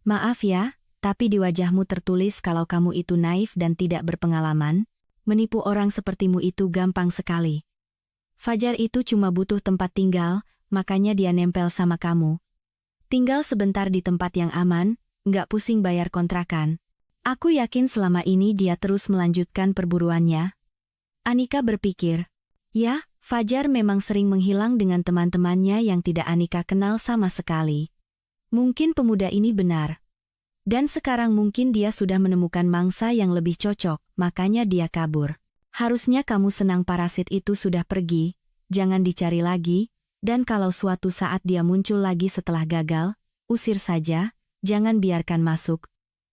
maaf ya, tapi di wajahmu tertulis kalau kamu itu naif dan tidak berpengalaman. Menipu orang sepertimu itu gampang sekali. Fajar itu cuma butuh tempat tinggal, makanya dia nempel sama kamu. Tinggal sebentar di tempat yang aman, nggak pusing bayar kontrakan. Aku yakin selama ini dia terus melanjutkan perburuannya. Anika berpikir, ya, Fajar memang sering menghilang dengan teman-temannya yang tidak Anika kenal sama sekali. Mungkin pemuda ini benar. Dan sekarang mungkin dia sudah menemukan mangsa yang lebih cocok, makanya dia kabur. Harusnya kamu senang parasit itu sudah pergi, jangan dicari lagi, dan kalau suatu saat dia muncul lagi setelah gagal, usir saja, jangan biarkan masuk.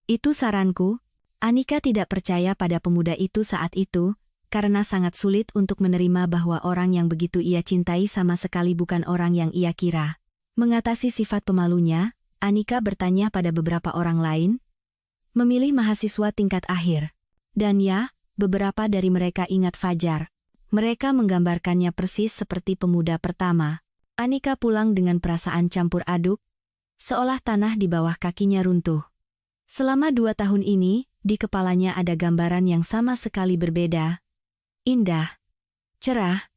Itu saranku. Anika tidak percaya pada pemuda itu saat itu, karena sangat sulit untuk menerima bahwa orang yang begitu ia cintai sama sekali bukan orang yang ia kira. Mengatasi sifat pemalunya, Anika bertanya pada beberapa orang lain, memilih mahasiswa tingkat akhir. Dan ya, beberapa dari mereka ingat Fajar. Mereka menggambarkannya persis seperti pemuda pertama. Anika pulang dengan perasaan campur aduk, seolah tanah di bawah kakinya runtuh. Selama 2 tahun ini, di kepalanya ada gambaran yang sama sekali berbeda. Indah, cerah,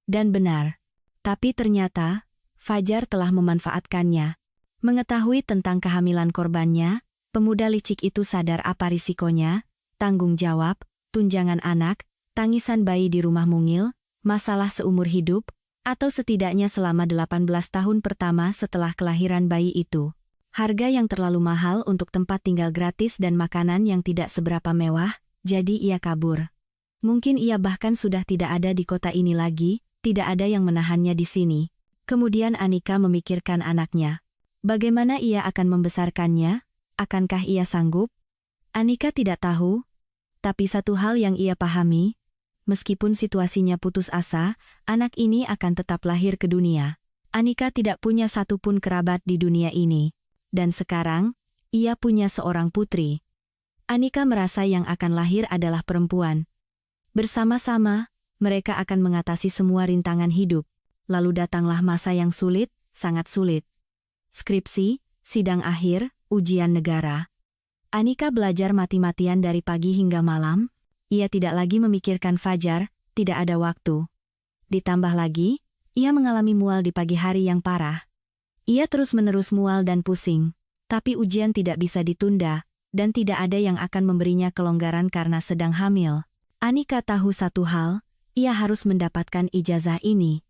dan benar. Tapi ternyata, Fajar telah memanfaatkannya. Mengetahui tentang kehamilan korbannya, pemuda licik itu sadar apa risikonya, tanggung jawab, tunjangan anak, tangisan bayi di rumah mungil, masalah seumur hidup, atau setidaknya selama 18 tahun pertama setelah kelahiran bayi itu. Harga yang terlalu mahal untuk tempat tinggal gratis dan makanan yang tidak seberapa mewah, jadi ia kabur. Mungkin ia bahkan sudah tidak ada di kota ini lagi, tidak ada yang menahannya di sini. Kemudian Anika memikirkan anaknya. Bagaimana ia akan membesarkannya? Akankah ia sanggup? Anika tidak tahu. Tapi satu hal yang ia pahami, meskipun situasinya putus asa, anak ini akan tetap lahir ke dunia. Anika tidak punya satupun kerabat di dunia ini. Dan sekarang, ia punya seorang putri. Anika merasa yang akan lahir adalah perempuan. Bersama-sama, mereka akan mengatasi semua rintangan hidup. Lalu datanglah masa yang sulit, sangat sulit. Skripsi, sidang akhir, ujian negara. Anika belajar mati-matian dari pagi hingga malam. Ia tidak lagi memikirkan Fajar, tidak ada waktu. Ditambah lagi, ia mengalami mual di pagi hari yang parah. Ia terus-menerus mual dan pusing. Tapi ujian tidak bisa ditunda, dan tidak ada yang akan memberinya kelonggaran karena sedang hamil. Anika tahu satu hal, ia harus mendapatkan ijazah ini.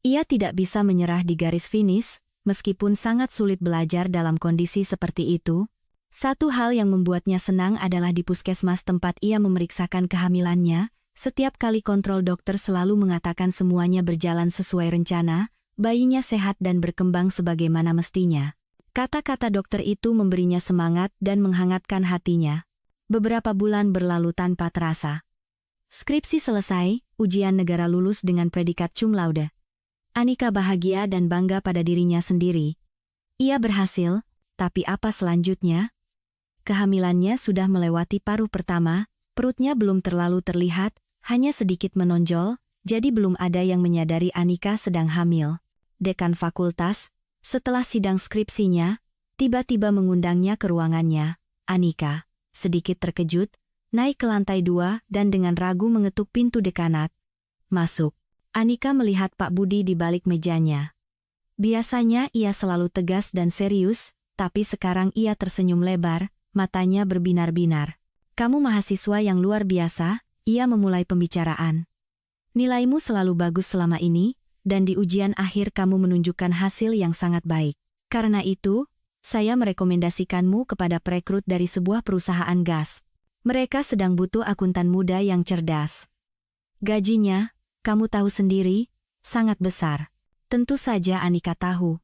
Ia tidak bisa menyerah di garis finish, meskipun sangat sulit belajar dalam kondisi seperti itu. Satu hal yang membuatnya senang adalah di puskesmas tempat ia memeriksakan kehamilannya, setiap kali kontrol dokter selalu mengatakan semuanya berjalan sesuai rencana, bayinya sehat dan berkembang sebagaimana mestinya. Kata-kata dokter itu memberinya semangat dan menghangatkan hatinya. Beberapa bulan berlalu tanpa terasa. Skripsi selesai, ujian negara lulus dengan predikat cum laude. Anika bahagia dan bangga pada dirinya sendiri. Ia berhasil, tapi apa selanjutnya? Kehamilannya sudah melewati paruh pertama, perutnya belum terlalu terlihat, hanya sedikit menonjol, jadi belum ada yang menyadari Anika sedang hamil. Dekan fakultas, setelah sidang skripsinya, tiba-tiba mengundangnya ke ruangannya. Anika, sedikit terkejut, naik ke lantai 2 dan dengan ragu mengetuk pintu dekanat. Masuk. Anika melihat Pak Budi di balik mejanya. Biasanya ia selalu tegas dan serius, tapi sekarang ia tersenyum lebar, matanya berbinar-binar. Kamu mahasiswa yang luar biasa, ia memulai pembicaraan. Nilaimu selalu bagus selama ini, dan di ujian akhir kamu menunjukkan hasil yang sangat baik. Karena itu, saya merekomendasikanmu kepada perekrut dari sebuah perusahaan gas. Mereka sedang butuh akuntan muda yang cerdas. Gajinya, kamu tahu sendiri, sangat besar. Tentu saja Anika tahu.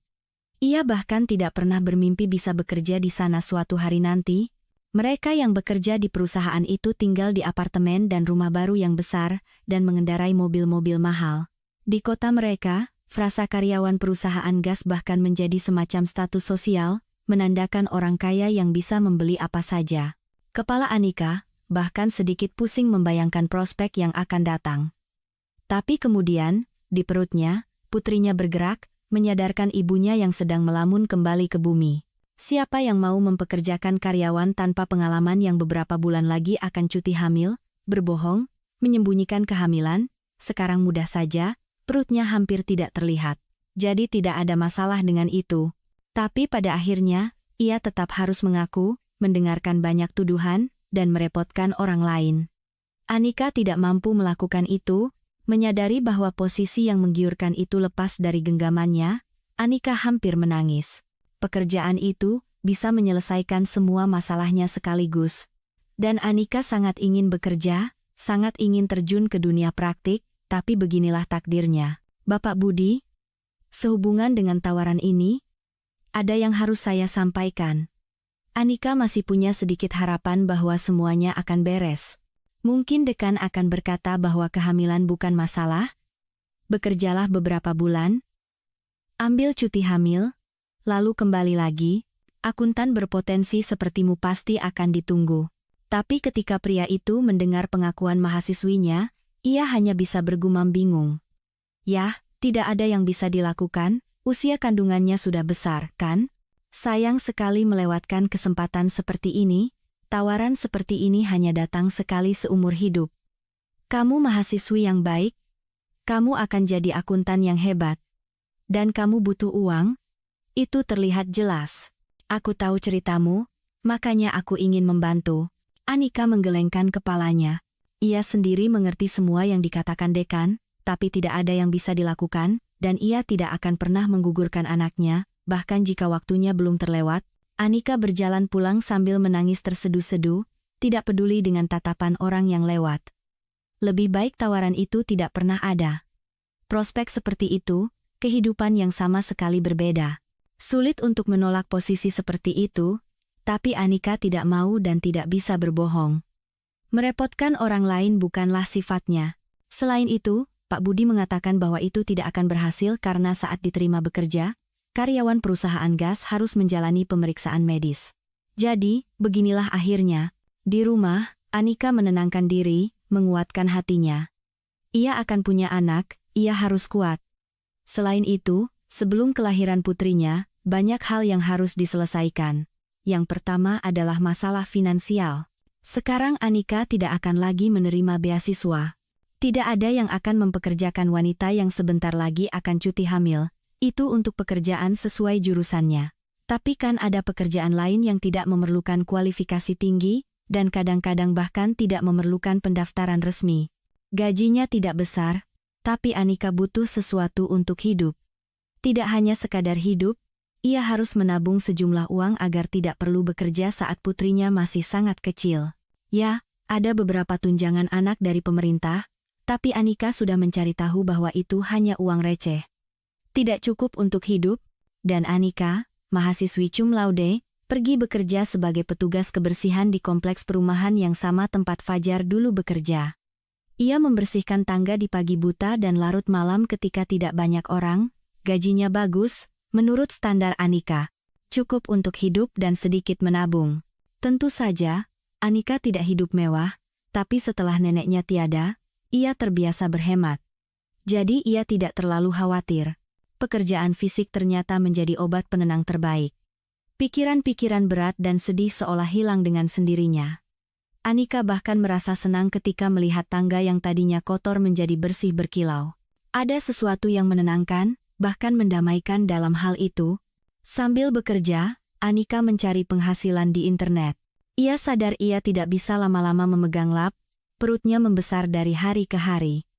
Ia bahkan tidak pernah bermimpi bisa bekerja di sana suatu hari nanti. Mereka yang bekerja di perusahaan itu tinggal di apartemen dan rumah baru yang besar, dan mengendarai mobil-mobil mahal. Di kota mereka, frasa karyawan perusahaan gas bahkan menjadi semacam status sosial, menandakan orang kaya yang bisa membeli apa saja. Kepala Anika, bahkan sedikit pusing membayangkan prospek yang akan datang. Tapi kemudian, di perutnya, putrinya bergerak, menyadarkan ibunya yang sedang melamun kembali ke bumi. Siapa yang mau mempekerjakan karyawan tanpa pengalaman yang beberapa bulan lagi akan cuti hamil, berbohong, menyembunyikan kehamilan? Sekarang mudah saja, perutnya hampir tidak terlihat. Jadi tidak ada masalah dengan itu. Tapi pada akhirnya, ia tetap harus mengaku, mendengarkan banyak tuduhan, dan merepotkan orang lain. Anika tidak mampu melakukan itu, menyadari bahwa posisi yang menggiurkan itu lepas dari genggamannya. Anika hampir menangis. Pekerjaan itu bisa menyelesaikan semua masalahnya sekaligus. Dan Anika sangat ingin bekerja, sangat ingin terjun ke dunia praktik, tapi beginilah takdirnya. Bapak Budi, sehubungan dengan tawaran ini, ada yang harus saya sampaikan. Anika masih punya sedikit harapan bahwa semuanya akan beres. Mungkin dekan akan berkata bahwa kehamilan bukan masalah. Bekerjalah beberapa bulan, ambil cuti hamil, lalu kembali lagi. Akuntan berpotensi sepertimu pasti akan ditunggu. Tapi ketika pria itu mendengar pengakuan mahasiswinya, ia hanya bisa bergumam bingung. Yah, tidak ada yang bisa dilakukan, usia kandungannya sudah besar, kan? Sayang sekali melewatkan kesempatan seperti ini, tawaran seperti ini hanya datang sekali seumur hidup. Kamu mahasiswi yang baik, kamu akan jadi akuntan yang hebat. Dan kamu butuh uang? Itu terlihat jelas. Aku tahu ceritamu, makanya aku ingin membantu. Anika menggelengkan kepalanya. Ia sendiri mengerti semua yang dikatakan dekan, tapi tidak ada yang bisa dilakukan, dan ia tidak akan pernah menggugurkan anaknya, bahkan jika waktunya belum terlewat. Anika berjalan pulang sambil menangis terseduh-seduh, tidak peduli dengan tatapan orang yang lewat. Lebih baik tawaran itu tidak pernah ada. Prospek seperti itu, kehidupan yang sama sekali berbeda. Sulit untuk menolak posisi seperti itu, tapi Anika tidak mau dan tidak bisa berbohong. Merepotkan orang lain bukanlah sifatnya. Selain itu, Pak Budi mengatakan bahwa itu tidak akan berhasil karena saat diterima bekerja, karyawan perusahaan gas harus menjalani pemeriksaan medis. Jadi, beginilah akhirnya. Di rumah, Anika menenangkan diri, menguatkan hatinya. Ia akan punya anak, ia harus kuat. Selain itu, sebelum kelahiran putrinya, banyak hal yang harus diselesaikan. Yang pertama adalah masalah finansial. Sekarang Anika tidak akan lagi menerima beasiswa. Tidak ada yang akan mempekerjakan wanita yang sebentar lagi akan cuti hamil. Itu untuk pekerjaan sesuai jurusannya. Tapi kan ada pekerjaan lain yang tidak memerlukan kualifikasi tinggi, dan kadang-kadang bahkan tidak memerlukan pendaftaran resmi. Gajinya tidak besar, tapi Anika butuh sesuatu untuk hidup. Tidak hanya sekadar hidup, ia harus menabung sejumlah uang agar tidak perlu bekerja saat putrinya masih sangat kecil. Ya, ada beberapa tunjangan anak dari pemerintah, tapi Anika sudah mencari tahu bahwa itu hanya uang receh. Tidak cukup untuk hidup, dan Anika, mahasiswi cum laude, pergi bekerja sebagai petugas kebersihan di kompleks perumahan yang sama tempat Fajar dulu bekerja. Ia membersihkan tangga di pagi buta dan larut malam ketika tidak banyak orang. Gajinya bagus, menurut standar Anika. Cukup untuk hidup dan sedikit menabung. Tentu saja, Anika tidak hidup mewah, tapi setelah neneknya tiada, ia terbiasa berhemat. Jadi ia tidak terlalu khawatir. Pekerjaan fisik ternyata menjadi obat penenang terbaik. Pikiran-pikiran berat dan sedih seolah hilang dengan sendirinya. Anika bahkan merasa senang ketika melihat tangga yang tadinya kotor menjadi bersih berkilau. Ada sesuatu yang menenangkan, bahkan mendamaikan dalam hal itu. Sambil bekerja, Anika mencari penghasilan di internet. Ia sadar ia tidak bisa lama-lama memegang lap, perutnya membesar dari hari ke hari.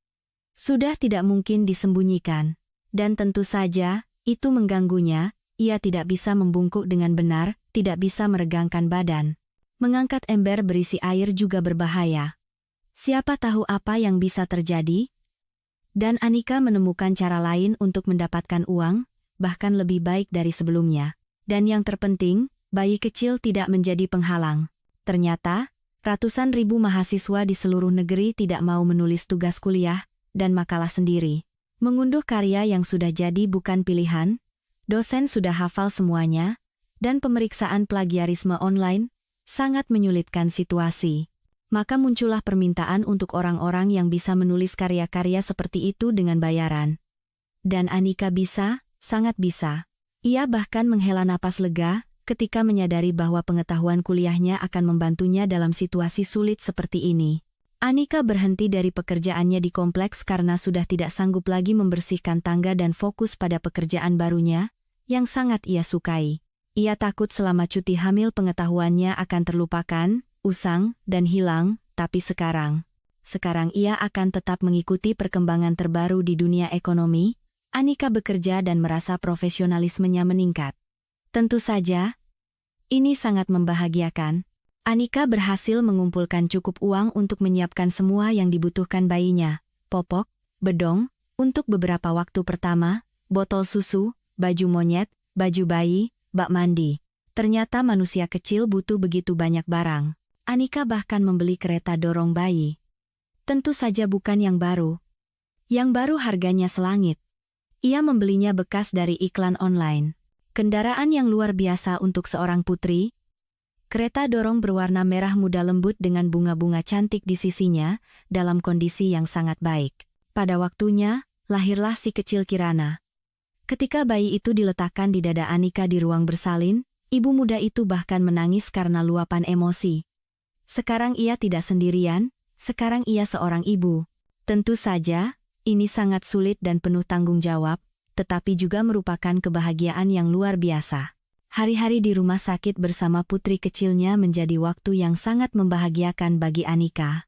Sudah tidak mungkin disembunyikan. Dan tentu saja, itu mengganggunya, ia tidak bisa membungkuk dengan benar, tidak bisa meregangkan badan. Mengangkat ember berisi air juga berbahaya. Siapa tahu apa yang bisa terjadi? Dan Anika menemukan cara lain untuk mendapatkan uang, bahkan lebih baik dari sebelumnya. Dan yang terpenting, bayi kecil tidak menjadi penghalang. Ternyata, ratusan ribu mahasiswa di seluruh negeri tidak mau menulis tugas kuliah dan makalah sendiri. Mengunduh karya yang sudah jadi bukan pilihan, dosen sudah hafal semuanya, dan pemeriksaan plagiarisme online sangat menyulitkan situasi. Maka muncullah permintaan untuk orang-orang yang bisa menulis karya-karya seperti itu dengan bayaran. Dan Anika bisa, sangat bisa. Ia bahkan menghela napas lega ketika menyadari bahwa pengetahuan kuliahnya akan membantunya dalam situasi sulit seperti ini. Anika berhenti dari pekerjaannya di kompleks karena sudah tidak sanggup lagi membersihkan tangga dan fokus pada pekerjaan barunya, yang sangat ia sukai. Ia takut selama cuti hamil pengetahuannya akan terlupakan, usang, dan hilang, tapi sekarang ia akan tetap mengikuti perkembangan terbaru di dunia ekonomi. Anika bekerja dan merasa profesionalismenya meningkat. Tentu saja, ini sangat membahagiakan. Anika berhasil mengumpulkan cukup uang untuk menyiapkan semua yang dibutuhkan bayinya, popok, bedong, untuk beberapa waktu pertama, botol susu, baju monyet, baju bayi, bak mandi. Ternyata manusia kecil butuh begitu banyak barang. Anika bahkan membeli kereta dorong bayi. Tentu saja bukan yang baru. Yang baru harganya selangit. Ia membelinya bekas dari iklan online. Kendaraan yang luar biasa untuk seorang putri. Kereta dorong berwarna merah muda lembut dengan bunga-bunga cantik di sisinya, dalam kondisi yang sangat baik. Pada waktunya, lahirlah si kecil Kirana. Ketika bayi itu diletakkan di dada Anika di ruang bersalin, ibu muda itu bahkan menangis karena luapan emosi. Sekarang ia tidak sendirian, sekarang ia seorang ibu. Tentu saja, ini sangat sulit dan penuh tanggung jawab, tetapi juga merupakan kebahagiaan yang luar biasa. Hari-hari di rumah sakit bersama putri kecilnya menjadi waktu yang sangat membahagiakan bagi Anika.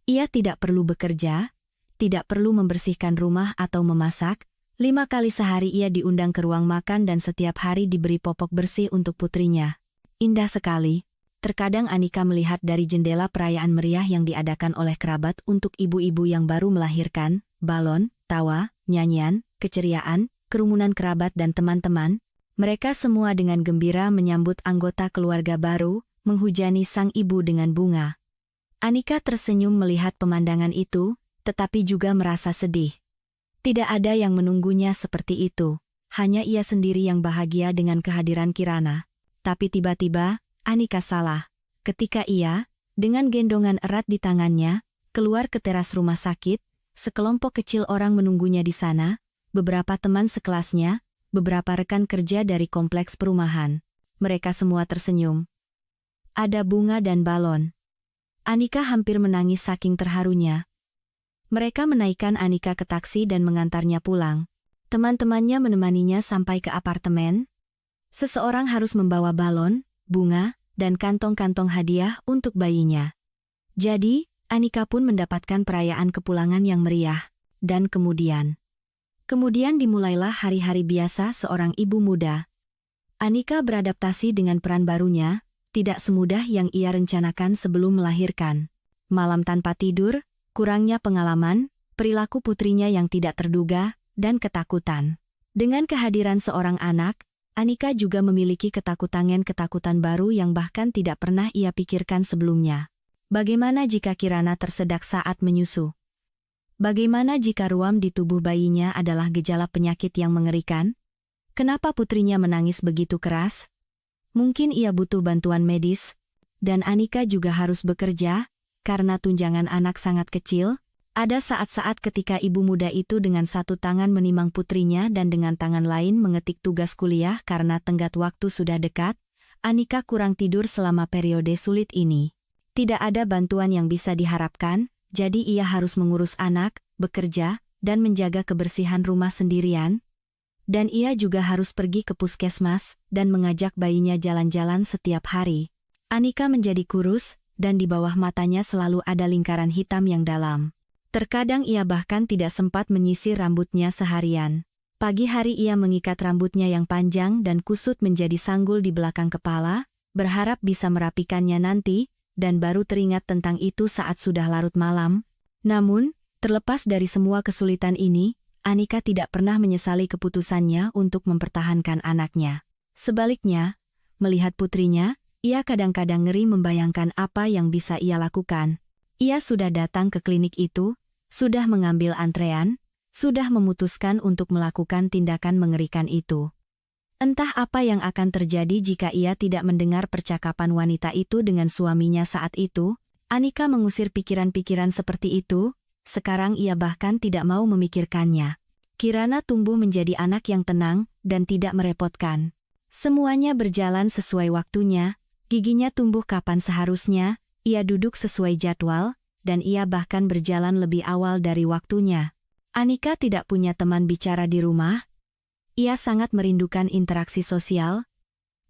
Ia tidak perlu bekerja, tidak perlu membersihkan rumah atau memasak. 5 kali sehari ia diundang ke ruang makan dan setiap hari diberi popok bersih untuk putrinya. Indah sekali. Terkadang Anika melihat dari jendela perayaan meriah yang diadakan oleh kerabat untuk ibu-ibu yang baru melahirkan, balon, tawa, nyanyian, keceriaan, kerumunan kerabat dan teman-teman. Mereka semua dengan gembira menyambut anggota keluarga baru, menghujani sang ibu dengan bunga. Anika tersenyum melihat pemandangan itu, tetapi juga merasa sedih. Tidak ada yang menunggunya seperti itu. Hanya ia sendiri yang bahagia dengan kehadiran Kirana. Tapi tiba-tiba, Anika salah. Ketika ia, dengan gendongan erat di tangannya, keluar ke teras rumah sakit, sekelompok kecil orang menunggunya di sana, beberapa teman sekelasnya, beberapa rekan kerja dari kompleks perumahan. Mereka semua tersenyum. Ada bunga dan balon. Anika hampir menangis saking terharunya. Mereka menaikkan Anika ke taksi dan mengantarnya pulang. Teman-temannya menemaninya sampai ke apartemen. Seseorang harus membawa balon, bunga, dan kantong-kantong hadiah untuk bayinya. Jadi, Anika pun mendapatkan perayaan kepulangan yang meriah. Dan kemudian dimulailah hari-hari biasa seorang ibu muda. Anika beradaptasi dengan peran barunya, tidak semudah yang ia rencanakan sebelum melahirkan. Malam tanpa tidur, kurangnya pengalaman, perilaku putrinya yang tidak terduga, dan ketakutan. Dengan kehadiran seorang anak, Anika juga memiliki ketakutan baru yang bahkan tidak pernah ia pikirkan sebelumnya. Bagaimana jika Kirana tersedak saat menyusu? Bagaimana jika ruam di tubuh bayinya adalah gejala penyakit yang mengerikan? Kenapa putrinya menangis begitu keras? Mungkin ia butuh bantuan medis, dan Anika juga harus bekerja, karena tunjangan anak sangat kecil. Ada saat-saat ketika ibu muda itu dengan satu tangan menimang putrinya dan dengan tangan lain mengetik tugas kuliah karena tenggat waktu sudah dekat. Anika kurang tidur selama periode sulit ini. Tidak ada bantuan yang bisa diharapkan, jadi ia harus mengurus anak, bekerja, dan menjaga kebersihan rumah sendirian. Dan ia juga harus pergi ke puskesmas dan mengajak bayinya jalan-jalan setiap hari. Anika menjadi kurus, dan di bawah matanya selalu ada lingkaran hitam yang dalam. Terkadang ia bahkan tidak sempat menyisir rambutnya seharian. Pagi hari ia mengikat rambutnya yang panjang dan kusut menjadi sanggul di belakang kepala, berharap bisa merapikannya nanti, dan baru teringat tentang itu saat sudah larut malam. Namun, terlepas dari semua kesulitan ini, Anika tidak pernah menyesali keputusannya untuk mempertahankan anaknya. Sebaliknya, melihat putrinya, ia kadang-kadang ngeri membayangkan apa yang bisa ia lakukan. Ia sudah datang ke klinik itu, sudah mengambil antrean, sudah memutuskan untuk melakukan tindakan mengerikan itu. Entah apa yang akan terjadi jika ia tidak mendengar percakapan wanita itu dengan suaminya saat itu. Anika mengusir pikiran-pikiran seperti itu, sekarang ia bahkan tidak mau memikirkannya. Kirana tumbuh menjadi anak yang tenang dan tidak merepotkan. Semuanya berjalan sesuai waktunya, giginya tumbuh kapan seharusnya, ia duduk sesuai jadwal, dan ia bahkan berjalan lebih awal dari waktunya. Anika tidak punya teman bicara di rumah. Ia sangat merindukan interaksi sosial,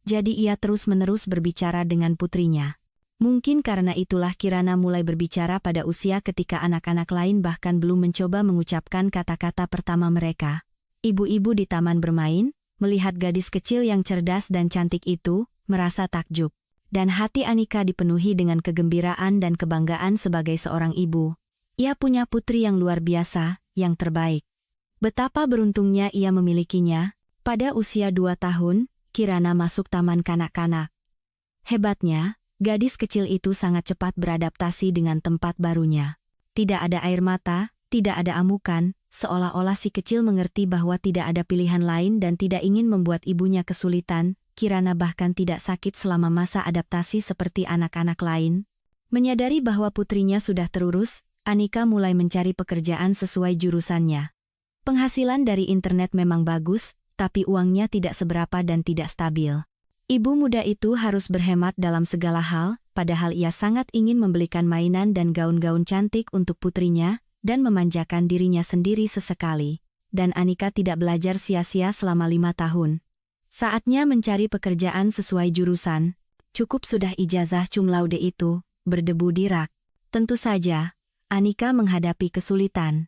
jadi ia terus-menerus berbicara dengan putrinya. Mungkin karena itulah Kirana mulai berbicara pada usia ketika anak-anak lain bahkan belum mencoba mengucapkan kata-kata pertama mereka. Ibu-ibu di taman bermain, melihat gadis kecil yang cerdas dan cantik itu, merasa takjub. Dan hati Anika dipenuhi dengan kegembiraan dan kebanggaan sebagai seorang ibu. Ia punya putri yang luar biasa, yang terbaik. Betapa beruntungnya ia memilikinya. Pada usia 2 tahun, Kirana masuk taman kanak-kanak. Hebatnya, gadis kecil itu sangat cepat beradaptasi dengan tempat barunya. Tidak ada air mata, tidak ada amukan, seolah-olah si kecil mengerti bahwa tidak ada pilihan lain dan tidak ingin membuat ibunya kesulitan. Kirana bahkan tidak sakit selama masa adaptasi seperti anak-anak lain. Menyadari bahwa putrinya sudah terurus, Anika mulai mencari pekerjaan sesuai jurusannya. Penghasilan dari internet memang bagus, tapi uangnya tidak seberapa dan tidak stabil. Ibu muda itu harus berhemat dalam segala hal, padahal ia sangat ingin membelikan mainan dan gaun-gaun cantik untuk putrinya, dan memanjakan dirinya sendiri sesekali. Dan Anika tidak belajar sia-sia selama 5 tahun. Saatnya mencari pekerjaan sesuai jurusan. Cukup sudah ijazah cum laude itu, berdebu di rak. Tentu saja, Anika menghadapi kesulitan.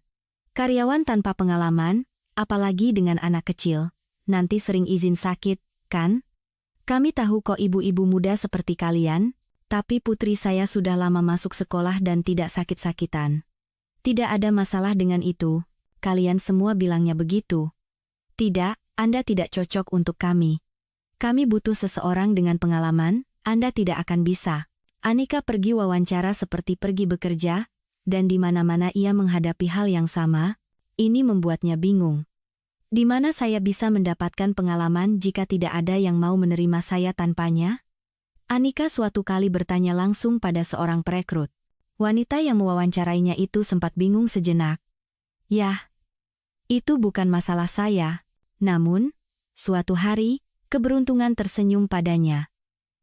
Karyawan tanpa pengalaman, apalagi dengan anak kecil, nanti sering izin sakit, kan? Kami tahu kok ibu-ibu muda seperti kalian, tapi putri saya sudah lama masuk sekolah dan tidak sakit-sakitan. Tidak ada masalah dengan itu, kalian semua bilangnya begitu. Tidak, Anda tidak cocok untuk kami. Kami butuh seseorang dengan pengalaman, Anda tidak akan bisa. Anika pergi wawancara seperti pergi bekerja, dan di mana-mana ia menghadapi hal yang sama, ini membuatnya bingung. Di mana saya bisa mendapatkan pengalaman jika tidak ada yang mau menerima saya tanpanya? Anika suatu kali bertanya langsung pada seorang perekrut. Wanita yang mewawancarainya itu sempat bingung sejenak. Yah, itu bukan masalah saya. Namun, suatu hari, keberuntungan tersenyum padanya.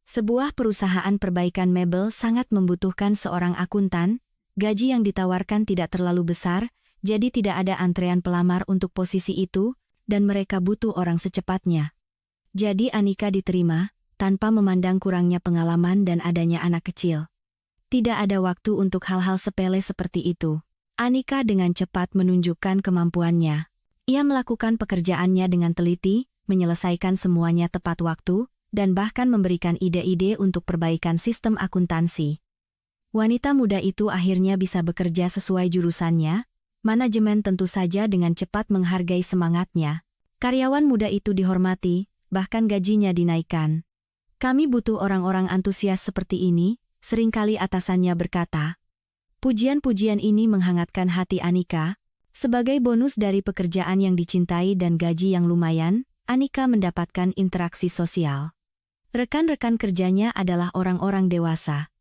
Sebuah perusahaan perbaikan mebel sangat membutuhkan seorang akuntan, gaji yang ditawarkan tidak terlalu besar, jadi tidak ada antrean pelamar untuk posisi itu, dan mereka butuh orang secepatnya. Jadi Anika diterima, tanpa memandang kurangnya pengalaman dan adanya anak kecil. Tidak ada waktu untuk hal-hal sepele seperti itu. Anika dengan cepat menunjukkan kemampuannya. Ia melakukan pekerjaannya dengan teliti, menyelesaikan semuanya tepat waktu, dan bahkan memberikan ide-ide untuk perbaikan sistem akuntansi. Wanita muda itu akhirnya bisa bekerja sesuai jurusannya. Manajemen tentu saja dengan cepat menghargai semangatnya. Karyawan muda itu dihormati, bahkan gajinya dinaikkan. Kami butuh orang-orang antusias seperti ini, seringkali atasannya berkata. Pujian-pujian ini menghangatkan hati Anika. Sebagai bonus dari pekerjaan yang dicintai dan gaji yang lumayan, Anika mendapatkan interaksi sosial. Rekan-rekan kerjanya adalah orang-orang dewasa.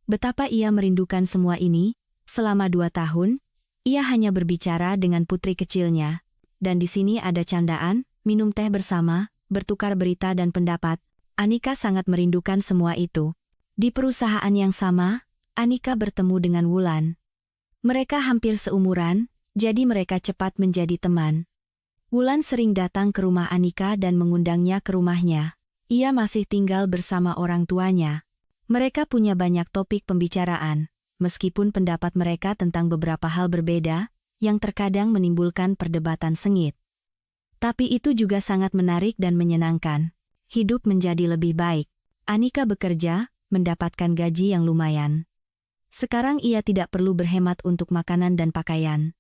Betapa ia merindukan semua ini, selama 2 tahun, ia hanya berbicara dengan putri kecilnya, dan di sini ada candaan, minum teh bersama, bertukar berita dan pendapat. Anika sangat merindukan semua itu. Di perusahaan yang sama, Anika bertemu dengan Wulan. Mereka hampir seumuran, jadi mereka cepat menjadi teman. Wulan sering datang ke rumah Anika dan mengundangnya ke rumahnya. Ia masih tinggal bersama orang tuanya. Mereka punya banyak topik pembicaraan. Meskipun pendapat mereka tentang beberapa hal berbeda, yang terkadang menimbulkan perdebatan sengit. Tapi itu juga sangat menarik dan menyenangkan. Hidup menjadi lebih baik. Anika bekerja, mendapatkan gaji yang lumayan. Sekarang ia tidak perlu berhemat untuk makanan dan pakaian.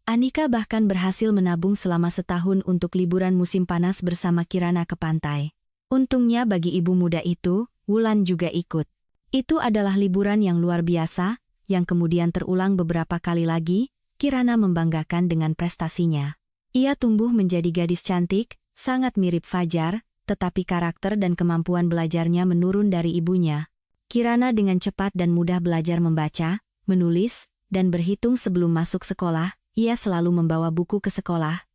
Anika bahkan berhasil menabung selama setahun untuk liburan musim panas bersama Kirana ke pantai. Untungnya bagi ibu muda itu, Wulan juga ikut. Itu adalah liburan yang luar biasa, yang kemudian terulang beberapa kali lagi. Kirana membanggakan dengan prestasinya. Ia tumbuh menjadi gadis cantik, sangat mirip Fajar, tetapi karakter dan kemampuan belajarnya menurun dari ibunya. Kirana dengan cepat dan mudah belajar membaca, menulis, dan berhitung sebelum masuk sekolah. Ia selalu membawa buku ke sekolah.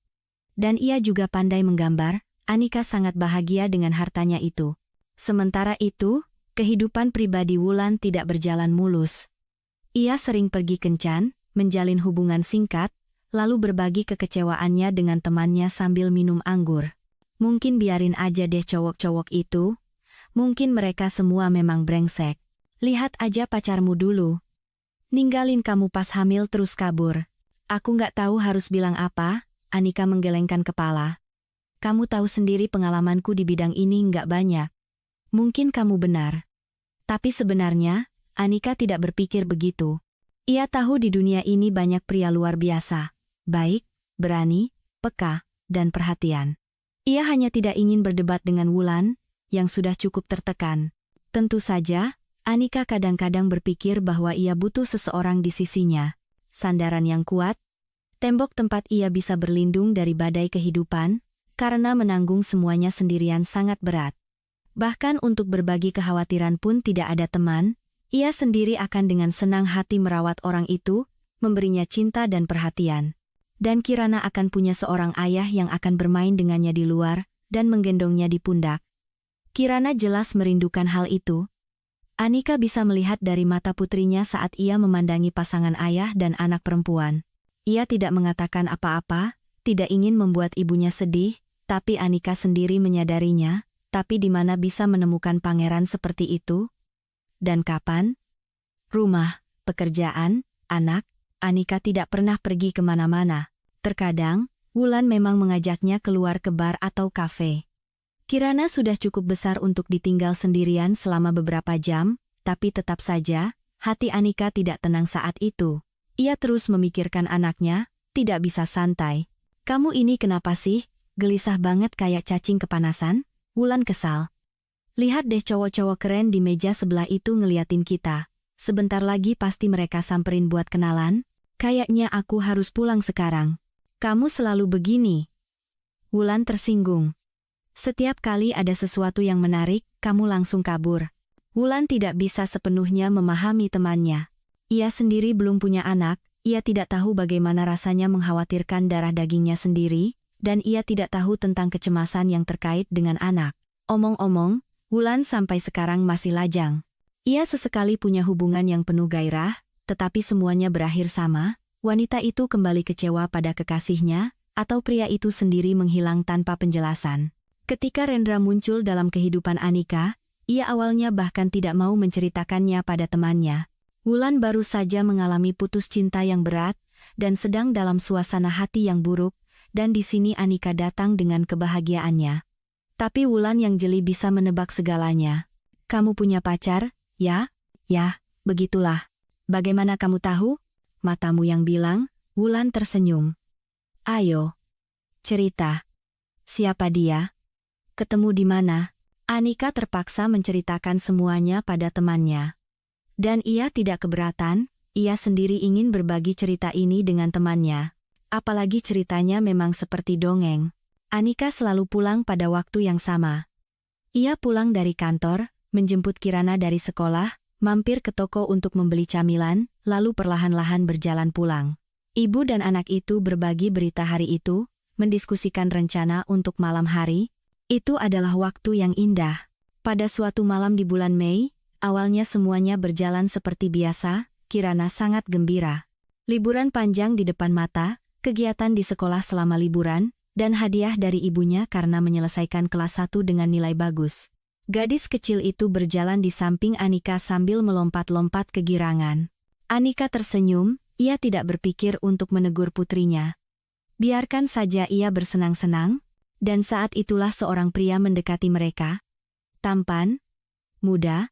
Dan ia juga pandai menggambar. Anika sangat bahagia dengan hartanya itu. Sementara itu, kehidupan pribadi Wulan tidak berjalan mulus. Ia sering pergi kencan, menjalin hubungan singkat, lalu berbagi kekecewaannya dengan temannya sambil minum anggur. Mungkin biarin aja deh cowok-cowok itu. Mungkin mereka semua memang brengsek. Lihat aja pacarmu dulu. Ninggalin kamu pas hamil terus kabur. Aku nggak tahu harus bilang apa. Anika menggelengkan kepala. Kamu tahu sendiri pengalamanku di bidang ini nggak banyak. Mungkin kamu benar. Tapi sebenarnya, Anika tidak berpikir begitu. Ia tahu di dunia ini banyak pria luar biasa. Baik, berani, peka, dan perhatian. Ia hanya tidak ingin berdebat dengan Wulan, yang sudah cukup tertekan. Tentu saja, Anika kadang-kadang berpikir bahwa ia butuh seseorang di sisinya. Sandaran yang kuat, tembok tempat ia bisa berlindung dari badai kehidupan, karena menanggung semuanya sendirian sangat berat. Bahkan untuk berbagi kekhawatiran pun tidak ada teman, ia sendiri akan dengan senang hati merawat orang itu, memberinya cinta dan perhatian. Dan Kirana akan punya seorang ayah yang akan bermain dengannya di luar, dan menggendongnya di pundak. Kirana jelas merindukan hal itu. Anika bisa melihat dari mata putrinya saat ia memandangi pasangan ayah dan anak perempuan. Ia tidak mengatakan apa-apa, tidak ingin membuat ibunya sedih, tapi Anika sendiri menyadarinya, tapi di mana bisa menemukan pangeran seperti itu? Dan kapan? Rumah, pekerjaan, anak, Anika tidak pernah pergi kemana-mana. Terkadang, Wulan memang mengajaknya keluar ke bar atau kafe. Kirana sudah cukup besar untuk ditinggal sendirian selama beberapa jam, tapi tetap saja, hati Anika tidak tenang saat itu. Ia terus memikirkan anaknya, tidak bisa santai. Kamu ini kenapa sih? Gelisah banget kayak cacing kepanasan? Wulan kesal. Lihat deh cowok-cowok keren di meja sebelah itu ngeliatin kita. Sebentar lagi pasti mereka samperin buat kenalan. Kayaknya aku harus pulang sekarang. Kamu selalu begini. Wulan tersinggung. Setiap kali ada sesuatu yang menarik, kamu langsung kabur. Wulan tidak bisa sepenuhnya memahami temannya. Ia sendiri belum punya anak, ia tidak tahu bagaimana rasanya mengkhawatirkan darah dagingnya sendiri, dan ia tidak tahu tentang kecemasan yang terkait dengan anak. Omong-omong, Wulan sampai sekarang masih lajang. Ia sesekali punya hubungan yang penuh gairah, tetapi semuanya berakhir sama, wanita itu kembali kecewa pada kekasihnya, atau pria itu sendiri menghilang tanpa penjelasan. Ketika Rendra muncul dalam kehidupan Anika, ia awalnya bahkan tidak mau menceritakannya pada temannya. Wulan baru saja mengalami putus cinta yang berat, dan sedang dalam suasana hati yang buruk, dan di sini Anika datang dengan kebahagiaannya. Tapi Wulan yang jeli bisa menebak segalanya. Kamu punya pacar, ya? Ya, begitulah. Bagaimana kamu tahu? Matamu yang bilang. Wulan tersenyum. Ayo, cerita. Siapa dia? Ketemu di mana? Anika terpaksa menceritakan semuanya pada temannya. Dan ia tidak keberatan, ia sendiri ingin berbagi cerita ini dengan temannya. Apalagi ceritanya memang seperti dongeng. Anika selalu pulang pada waktu yang sama. Ia pulang dari kantor, menjemput Kirana dari sekolah, mampir ke toko untuk membeli camilan, lalu perlahan-lahan berjalan pulang. Ibu dan anak itu berbagi berita hari itu, mendiskusikan rencana untuk malam hari. Itu adalah waktu yang indah. Pada suatu malam di bulan Mei, awalnya semuanya berjalan seperti biasa, Kirana sangat gembira. Liburan panjang di depan mata, kegiatan di sekolah selama liburan, dan hadiah dari ibunya karena menyelesaikan kelas 1 dengan nilai bagus. Gadis kecil itu berjalan di samping Anika sambil melompat-lompat kegirangan. Anika tersenyum, ia tidak berpikir untuk menegur putrinya. Biarkan saja ia bersenang-senang. Dan saat itulah seorang pria mendekati mereka. Tampan, muda,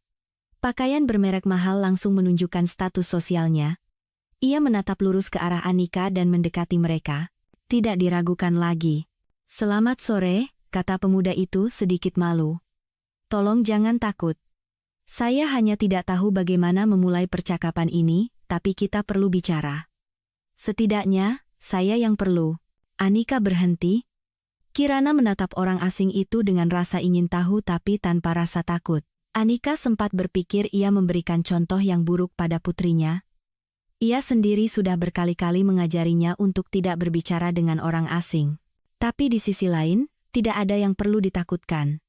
pakaian bermerek mahal langsung menunjukkan status sosialnya. Ia menatap lurus ke arah Anika dan mendekati mereka. Tidak diragukan lagi. Selamat sore, kata pemuda itu sedikit malu. Tolong jangan takut. Saya hanya tidak tahu bagaimana memulai percakapan ini, tapi kita perlu bicara. Setidaknya, saya yang perlu. Anika berhenti. Kirana menatap orang asing itu dengan rasa ingin tahu tapi tanpa rasa takut. Anika sempat berpikir ia memberikan contoh yang buruk pada putrinya. Ia sendiri sudah berkali-kali mengajarinya untuk tidak berbicara dengan orang asing. Tapi di sisi lain, tidak ada yang perlu ditakutkan.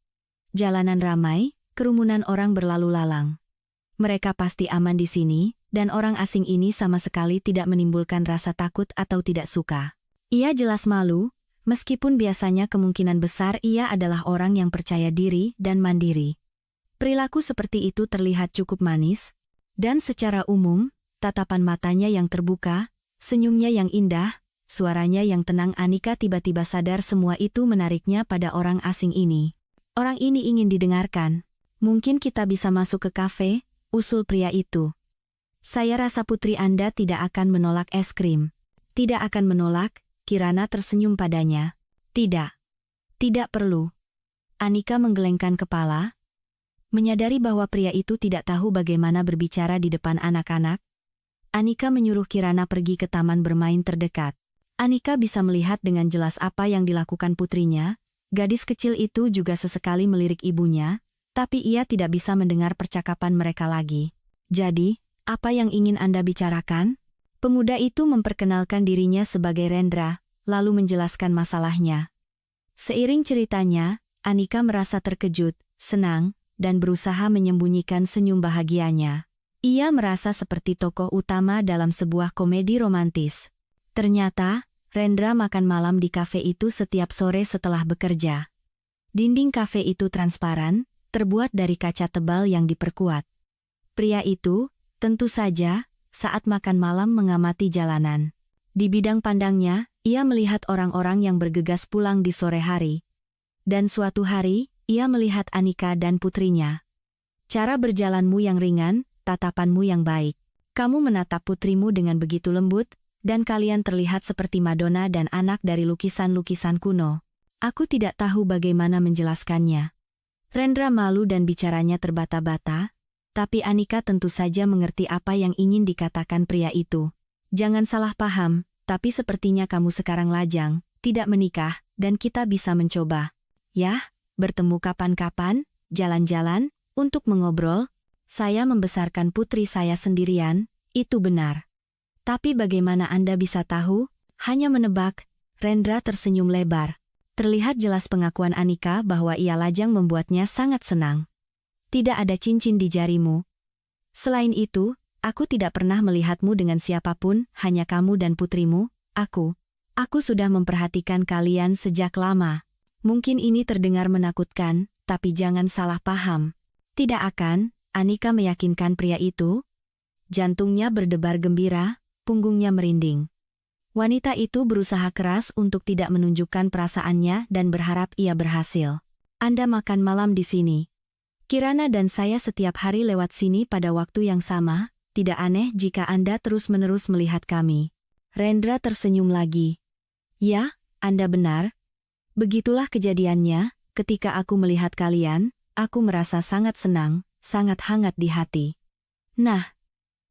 Jalanan ramai, kerumunan orang berlalu lalang. Mereka pasti aman di sini, dan orang asing ini sama sekali tidak menimbulkan rasa takut atau tidak suka. Ia jelas malu, meskipun biasanya kemungkinan besar ia adalah orang yang percaya diri dan mandiri. Perilaku seperti itu terlihat cukup manis, dan secara umum, tatapan matanya yang terbuka, senyumnya yang indah, suaranya yang tenang. Anika tiba-tiba sadar semua itu menariknya pada orang asing ini. Orang ini ingin didengarkan. Mungkin kita bisa masuk ke kafe, usul pria itu. Saya rasa putri Anda tidak akan menolak es krim. Tidak akan menolak, Kirana tersenyum padanya. Tidak. Tidak perlu. Anika menggelengkan kepala, menyadari bahwa pria itu tidak tahu bagaimana berbicara di depan anak-anak. Anika menyuruh Kirana pergi ke taman bermain terdekat. Anika bisa melihat dengan jelas apa yang dilakukan putrinya. Gadis kecil itu juga sesekali melirik ibunya, tapi ia tidak bisa mendengar percakapan mereka lagi. Jadi, apa yang ingin Anda bicarakan? Pemuda itu memperkenalkan dirinya sebagai Rendra, lalu menjelaskan masalahnya. Seiring ceritanya, Anika merasa terkejut, senang, dan berusaha menyembunyikan senyum bahagianya. Ia merasa seperti tokoh utama dalam sebuah komedi romantis. Ternyata, Rendra makan malam di kafe itu setiap sore setelah bekerja. Dinding kafe itu transparan, terbuat dari kaca tebal yang diperkuat. Pria itu, tentu saja, saat makan malam mengamati jalanan. Di bidang pandangnya, ia melihat orang-orang yang bergegas pulang di sore hari. Dan suatu hari, ia melihat Anika dan putrinya. Cara berjalanmu yang ringan, tatapanmu yang baik. Kamu menatap putrimu dengan begitu lembut, dan kalian terlihat seperti Madonna dan anak dari lukisan-lukisan kuno. Aku tidak tahu bagaimana menjelaskannya. Rendra malu dan bicaranya terbata-bata, tapi Anika tentu saja mengerti apa yang ingin dikatakan pria itu. Jangan salah paham, tapi sepertinya kamu sekarang lajang, tidak menikah, dan kita bisa mencoba. Yah, bertemu kapan-kapan, jalan-jalan, untuk mengobrol. Saya membesarkan putri saya sendirian, itu benar. Tapi bagaimana Anda bisa tahu? Hanya menebak. Rendra tersenyum lebar. Terlihat jelas pengakuan Anika bahwa ia lajang membuatnya sangat senang. Tidak ada cincin di jarimu. Selain itu, aku tidak pernah melihatmu dengan siapapun, hanya kamu dan putrimu. Aku sudah memperhatikan kalian sejak lama. Mungkin ini terdengar menakutkan, tapi jangan salah paham. Tidak akan, Anika meyakinkan pria itu. Jantungnya berdebar gembira, punggungnya merinding. Wanita itu berusaha keras untuk tidak menunjukkan perasaannya dan berharap ia berhasil. Anda makan malam di sini. Kirana dan saya setiap hari lewat sini pada waktu yang sama, tidak aneh jika Anda terus-menerus melihat kami. Rendra tersenyum lagi. Ya, Anda benar. Begitulah kejadiannya, ketika aku melihat kalian, aku merasa sangat senang, sangat hangat di hati. Nah,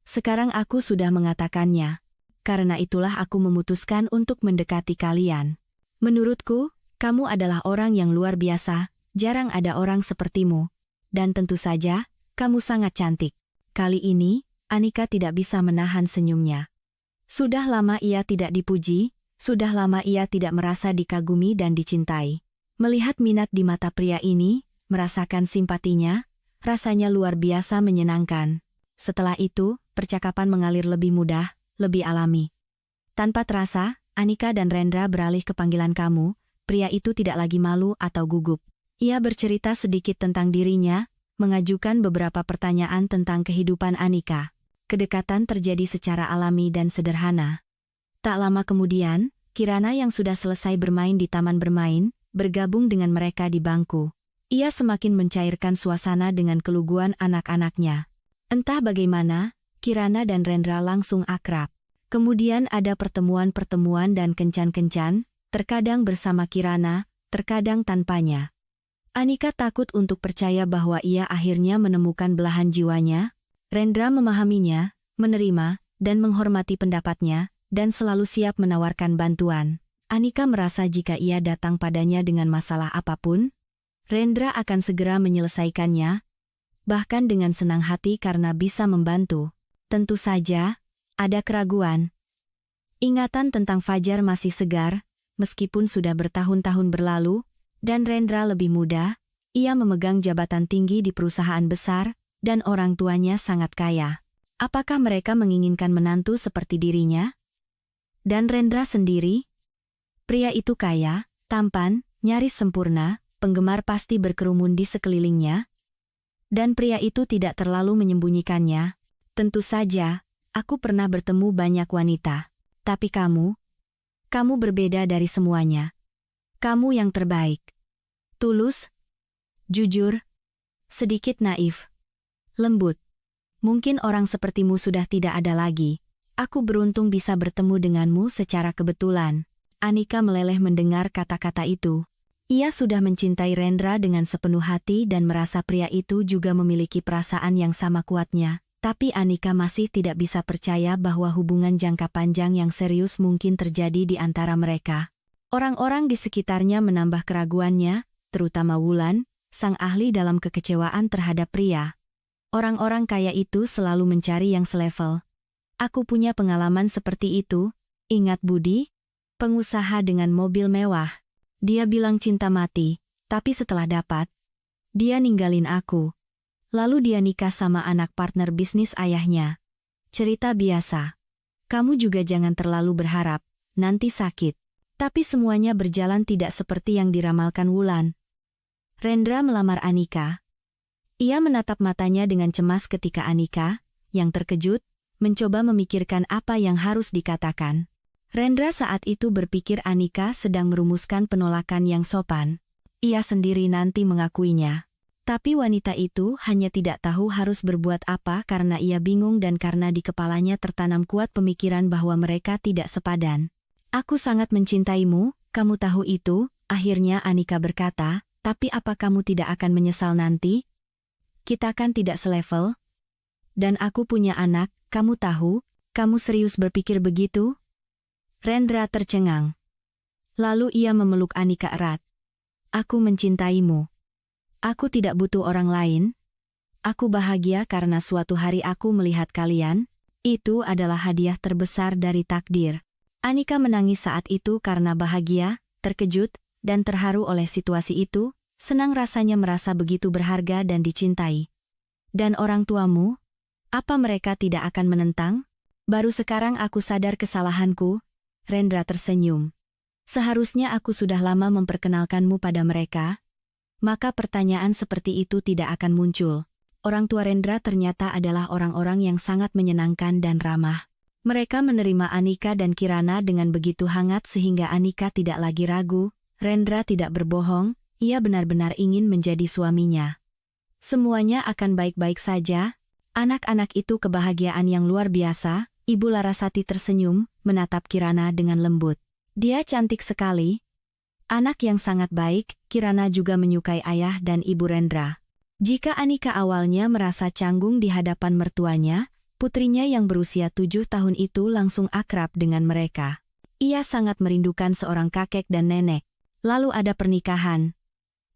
sekarang aku sudah mengatakannya. Karena itulah aku memutuskan untuk mendekati kalian. Menurutku, kamu adalah orang yang luar biasa, jarang ada orang sepertimu. Dan tentu saja, kamu sangat cantik. Kali ini, Anika tidak bisa menahan senyumnya. Sudah lama ia tidak dipuji, sudah lama ia tidak merasa dikagumi dan dicintai. Melihat minat di mata pria ini, merasakan simpatinya, rasanya luar biasa menyenangkan. Setelah itu, percakapan mengalir lebih mudah, lebih alami. Tanpa terasa, Anika dan Rendra beralih ke panggilan kamu. Pria itu tidak lagi malu atau gugup. Ia bercerita sedikit tentang dirinya, mengajukan beberapa pertanyaan tentang kehidupan Anika. Kedekatan terjadi secara alami dan sederhana. Tak lama kemudian, Kirana yang sudah selesai bermain di taman bermain, bergabung dengan mereka di bangku. Ia semakin mencairkan suasana dengan keluguan anak-anaknya. Entah bagaimana, Kirana dan Rendra langsung akrab. Kemudian ada pertemuan-pertemuan dan kencan-kencan, terkadang bersama Kirana, terkadang tanpanya. Anika takut untuk percaya bahwa ia akhirnya menemukan belahan jiwanya. Rendra memahaminya, menerima, dan menghormati pendapatnya, dan selalu siap menawarkan bantuan. Anika merasa jika ia datang padanya dengan masalah apapun, Rendra akan segera menyelesaikannya. bahkan dengan senang hati karena bisa membantu. Tentu saja, ada keraguan. Ingatan tentang Fajar masih segar, meskipun sudah bertahun-tahun berlalu, dan Rendra lebih muda, ia memegang jabatan tinggi di perusahaan besar, dan orang tuanya sangat kaya. Apakah mereka menginginkan menantu seperti dirinya? Dan Rendra sendiri? Pria itu kaya, tampan, nyaris sempurna, penggemar pasti berkerumun di sekelilingnya. Dan pria itu tidak terlalu menyembunyikannya. Tentu saja, aku pernah bertemu banyak wanita. Tapi kamu berbeda dari semuanya. Kamu yang terbaik. Tulus, jujur, sedikit naif, lembut. Mungkin orang sepertimu sudah tidak ada lagi. Aku beruntung bisa bertemu denganmu secara kebetulan. Anika meleleh mendengar kata-kata itu. Ia sudah mencintai Rendra dengan sepenuh hati dan merasa pria itu juga memiliki perasaan yang sama kuatnya. Tapi Anika masih tidak bisa percaya bahwa hubungan jangka panjang yang serius mungkin terjadi di antara mereka. Orang-orang di sekitarnya menambah keraguannya, terutama Wulan, sang ahli dalam kekecewaan terhadap pria. Orang-orang kaya itu selalu mencari yang selevel. Aku punya pengalaman seperti itu, ingat Budi? Pengusaha dengan mobil mewah. Dia bilang cinta mati, tapi setelah dapat, dia ninggalin aku. Lalu dia nikah sama anak partner bisnis ayahnya. Cerita biasa. Kamu juga jangan terlalu berharap, nanti sakit. Tapi semuanya berjalan tidak seperti yang diramalkan Wulan. Rendra melamar Anika. Ia menatap matanya dengan cemas ketika Anika, yang terkejut, mencoba memikirkan apa yang harus dikatakan. Rendra saat itu berpikir Anika sedang merumuskan penolakan yang sopan. Ia sendiri nanti mengakuinya. Tapi wanita itu hanya tidak tahu harus berbuat apa karena ia bingung dan karena di kepalanya tertanam kuat pemikiran bahwa mereka tidak sepadan. Aku sangat mencintaimu, kamu tahu itu, akhirnya Anika berkata, tapi apa kamu tidak akan menyesal nanti? Kita kan tidak selevel. Dan aku punya anak, kamu tahu, kamu serius berpikir begitu? Rendra tercengang. Lalu ia memeluk Anika erat. Aku mencintaimu. Aku tidak butuh orang lain. Aku bahagia karena suatu hari aku melihat kalian. Itu adalah hadiah terbesar dari takdir. Anika menangis saat itu karena bahagia, terkejut, dan terharu oleh situasi itu. Senang rasanya merasa begitu berharga dan dicintai. Dan orang tuamu? Apa mereka tidak akan menentang? Baru sekarang aku sadar kesalahanku. Rendra tersenyum. Seharusnya aku sudah lama memperkenalkanmu pada mereka. Maka pertanyaan seperti itu tidak akan muncul. Orang tua Rendra ternyata adalah orang-orang yang sangat menyenangkan dan ramah. Mereka menerima Anika dan Kirana dengan begitu hangat sehingga Anika tidak lagi ragu. Rendra tidak berbohong, ia benar-benar ingin menjadi suaminya. Semuanya akan baik-baik saja. Anak-anak itu kebahagiaan yang luar biasa. Ibu Larasati tersenyum, menatap Kirana dengan lembut. Dia cantik sekali. Anak yang sangat baik, Kirana juga menyukai ayah dan ibu Rendra. Jika Anika awalnya merasa canggung di hadapan mertuanya, putrinya yang berusia 7 tahun itu langsung akrab dengan mereka. Ia sangat merindukan seorang kakek dan nenek. Lalu ada pernikahan.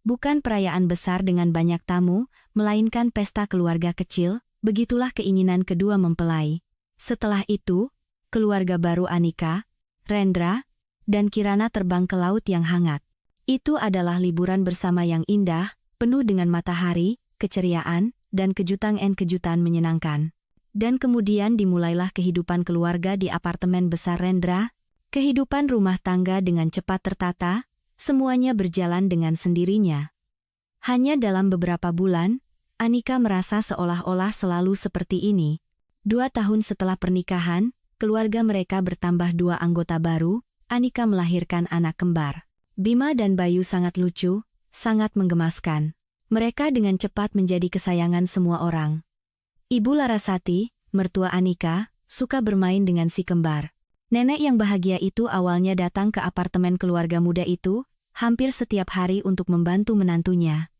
Bukan perayaan besar dengan banyak tamu, melainkan pesta keluarga kecil, begitulah keinginan kedua mempelai. Setelah itu, keluarga baru Anika, Rendra, dan Kirana terbang ke laut yang hangat. Itu adalah liburan bersama yang indah, penuh dengan matahari, keceriaan, dan kejutan menyenangkan. Dan kemudian dimulailah kehidupan keluarga di apartemen besar Rendra. Kehidupan rumah tangga dengan cepat tertata, semuanya berjalan dengan sendirinya. Hanya dalam beberapa bulan, Anika merasa seolah-olah selalu seperti ini. 2 tahun setelah pernikahan, keluarga mereka bertambah 2 anggota baru. Anika melahirkan anak kembar. Bima dan Bayu sangat lucu, sangat menggemaskan. Mereka dengan cepat menjadi kesayangan semua orang. Ibu Larasati, mertua Anika, suka bermain dengan si kembar. Nenek yang bahagia itu awalnya datang ke apartemen keluarga muda itu, hampir setiap hari untuk membantu menantunya.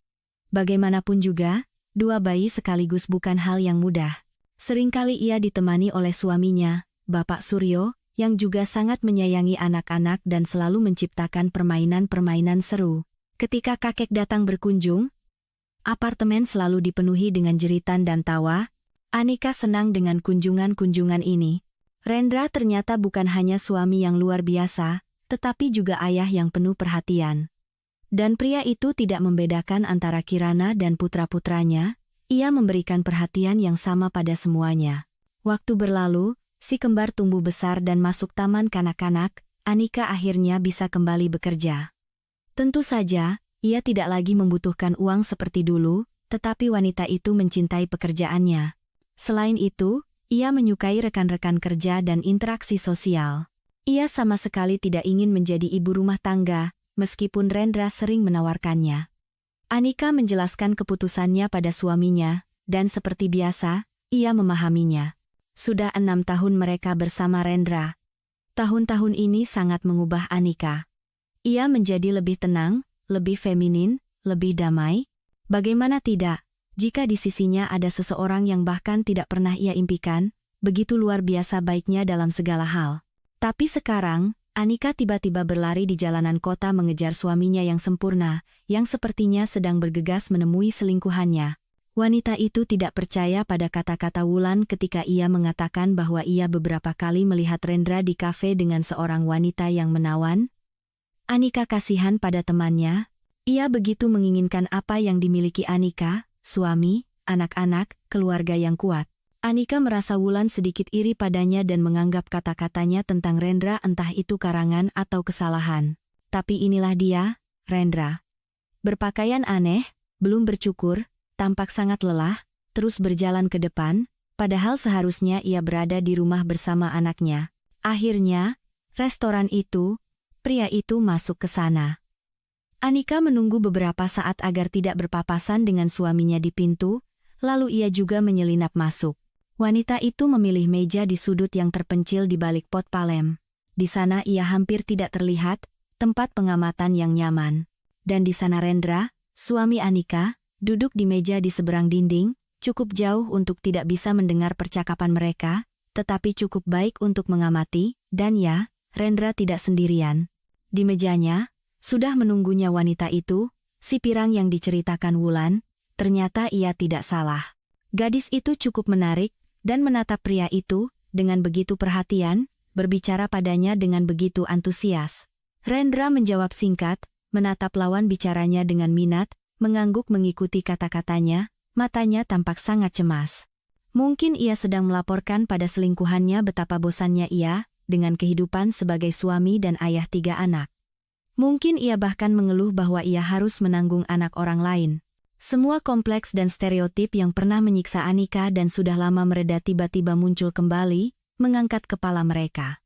Bagaimanapun juga, 2 bayi sekaligus bukan hal yang mudah. Seringkali ia ditemani oleh suaminya, Bapak Suryo, yang juga sangat menyayangi anak-anak dan selalu menciptakan permainan-permainan seru. Ketika kakek datang berkunjung, Apartemen selalu dipenuhi dengan jeritan dan tawa. Anika senang dengan kunjungan-kunjungan ini. Rendra ternyata bukan hanya suami yang luar biasa, tetapi juga ayah yang penuh perhatian. Dan pria itu tidak membedakan antara Kirana dan putra-putranya, ia memberikan perhatian yang sama pada semuanya. Waktu berlalu, si kembar tumbuh besar dan masuk taman kanak-kanak. Anika akhirnya bisa kembali bekerja. Tentu saja, ia tidak lagi membutuhkan uang seperti dulu, tetapi wanita itu mencintai pekerjaannya. Selain itu, ia menyukai rekan-rekan kerja dan interaksi sosial. Ia sama sekali tidak ingin menjadi ibu rumah tangga, meskipun Rendra sering menawarkannya. Anika menjelaskan keputusannya pada suaminya, dan seperti biasa, ia memahaminya. Sudah 6 tahun mereka bersama Rendra. Tahun-tahun ini sangat mengubah Anika. Ia menjadi lebih tenang, lebih feminin, lebih damai. Bagaimana tidak? Jika di sisinya ada seseorang yang bahkan tidak pernah ia impikan, begitu luar biasa baiknya dalam segala hal. Tapi sekarang, Anika tiba-tiba berlari di jalanan kota mengejar suaminya yang sempurna, yang sepertinya sedang bergegas menemui selingkuhannya. Wanita itu tidak percaya pada kata-kata Wulan ketika ia mengatakan bahwa ia beberapa kali melihat Rendra di kafe dengan seorang wanita yang menawan. Anika kasihan pada temannya. Ia begitu menginginkan apa yang dimiliki Anika, suami, anak-anak, keluarga yang kuat. Anika merasa Wulan sedikit iri padanya dan menganggap kata-katanya tentang Rendra entah itu karangan atau kesalahan. Tapi inilah dia, Rendra. Berpakaian aneh, belum bercukur, tampak sangat lelah, terus berjalan ke depan, padahal seharusnya ia berada di rumah bersama anaknya. Akhirnya, restoran itu, pria itu masuk ke sana. Anika menunggu beberapa saat agar tidak berpapasan dengan suaminya di pintu, lalu ia juga menyelinap masuk. Wanita itu memilih meja di sudut yang terpencil di balik pot palem. Di sana ia hampir tidak terlihat, tempat pengamatan yang nyaman. Dan di sana Rendra, suami Anika, duduk di meja di seberang dinding, cukup jauh untuk tidak bisa mendengar percakapan mereka, tetapi cukup baik untuk mengamati, dan ya, Rendra tidak sendirian. Di mejanya, sudah menunggunya wanita itu, si pirang yang diceritakan Wulan, ternyata ia tidak salah. Gadis itu cukup menarik, dan menatap pria itu, dengan begitu perhatian, berbicara padanya dengan begitu antusias. Rendra menjawab singkat, menatap lawan bicaranya dengan minat, mengangguk mengikuti kata-katanya, matanya tampak sangat cemas. Mungkin ia sedang melaporkan pada selingkuhannya betapa bosannya ia, dengan kehidupan sebagai suami dan ayah 3 anak. Mungkin ia bahkan mengeluh bahwa ia harus menanggung anak orang lain. Semua kompleks dan stereotip yang pernah menyiksa Anika dan sudah lama mereda tiba-tiba muncul kembali, mengangkat kepala mereka.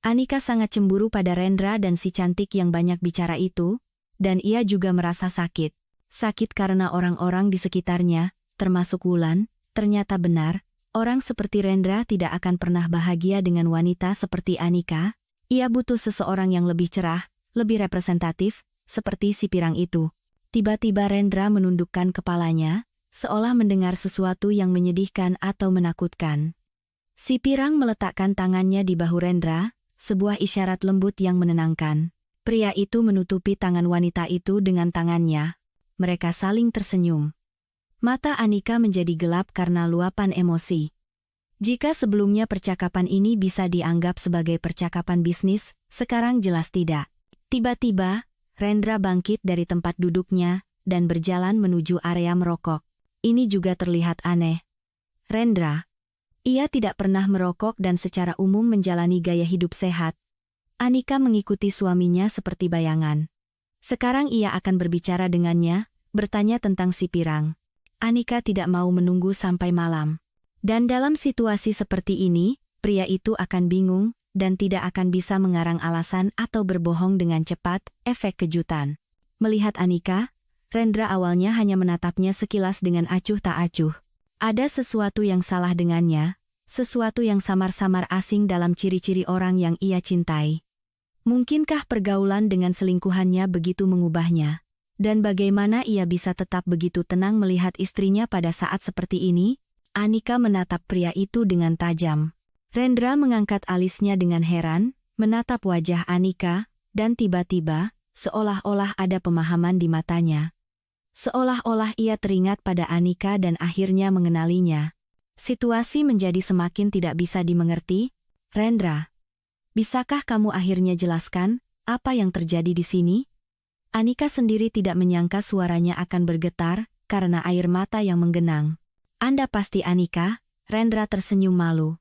Anika sangat cemburu pada Rendra dan si cantik yang banyak bicara itu, dan ia juga merasa sakit. Sakit karena orang-orang di sekitarnya, termasuk Wulan, ternyata benar, orang seperti Rendra tidak akan pernah bahagia dengan wanita seperti Anika. Ia butuh seseorang yang lebih cerah, lebih representatif, seperti si pirang itu. Tiba-tiba Rendra menundukkan kepalanya, seolah mendengar sesuatu yang menyedihkan atau menakutkan. Si pirang meletakkan tangannya di bahu Rendra, sebuah isyarat lembut yang menenangkan. Pria itu menutupi tangan wanita itu dengan tangannya. Mereka saling tersenyum. Mata Anika menjadi gelap karena luapan emosi. Jika sebelumnya percakapan ini bisa dianggap sebagai percakapan bisnis, sekarang jelas tidak. Tiba-tiba, Rendra bangkit dari tempat duduknya dan berjalan menuju area merokok. Ini juga terlihat aneh. Rendra. Ia tidak pernah merokok dan secara umum menjalani gaya hidup sehat. Anika mengikuti suaminya seperti bayangan. Sekarang ia akan berbicara dengannya, bertanya tentang si pirang. Anika tidak mau menunggu sampai malam. Dan dalam situasi seperti ini, pria itu akan bingung, dan tidak akan bisa mengarang alasan atau berbohong dengan cepat, efek kejutan. Melihat Anika, Rendra awalnya hanya menatapnya sekilas dengan acuh tak acuh. Ada sesuatu yang salah dengannya, sesuatu yang samar-samar asing dalam ciri-ciri orang yang ia cintai. Mungkinkah pergaulan dengan selingkuhannya begitu mengubahnya? Dan bagaimana ia bisa tetap begitu tenang melihat istrinya pada saat seperti ini? Anika menatap pria itu dengan tajam. Rendra mengangkat alisnya dengan heran, menatap wajah Anika, dan tiba-tiba, seolah-olah ada pemahaman di matanya. Seolah-olah ia teringat pada Anika dan akhirnya mengenalinya. Situasi menjadi semakin tidak bisa dimengerti. Rendra, bisakah kamu akhirnya jelaskan apa yang terjadi di sini? Anika sendiri tidak menyangka suaranya akan bergetar karena air mata yang menggenang. Anda pasti Anika? Rendra tersenyum malu.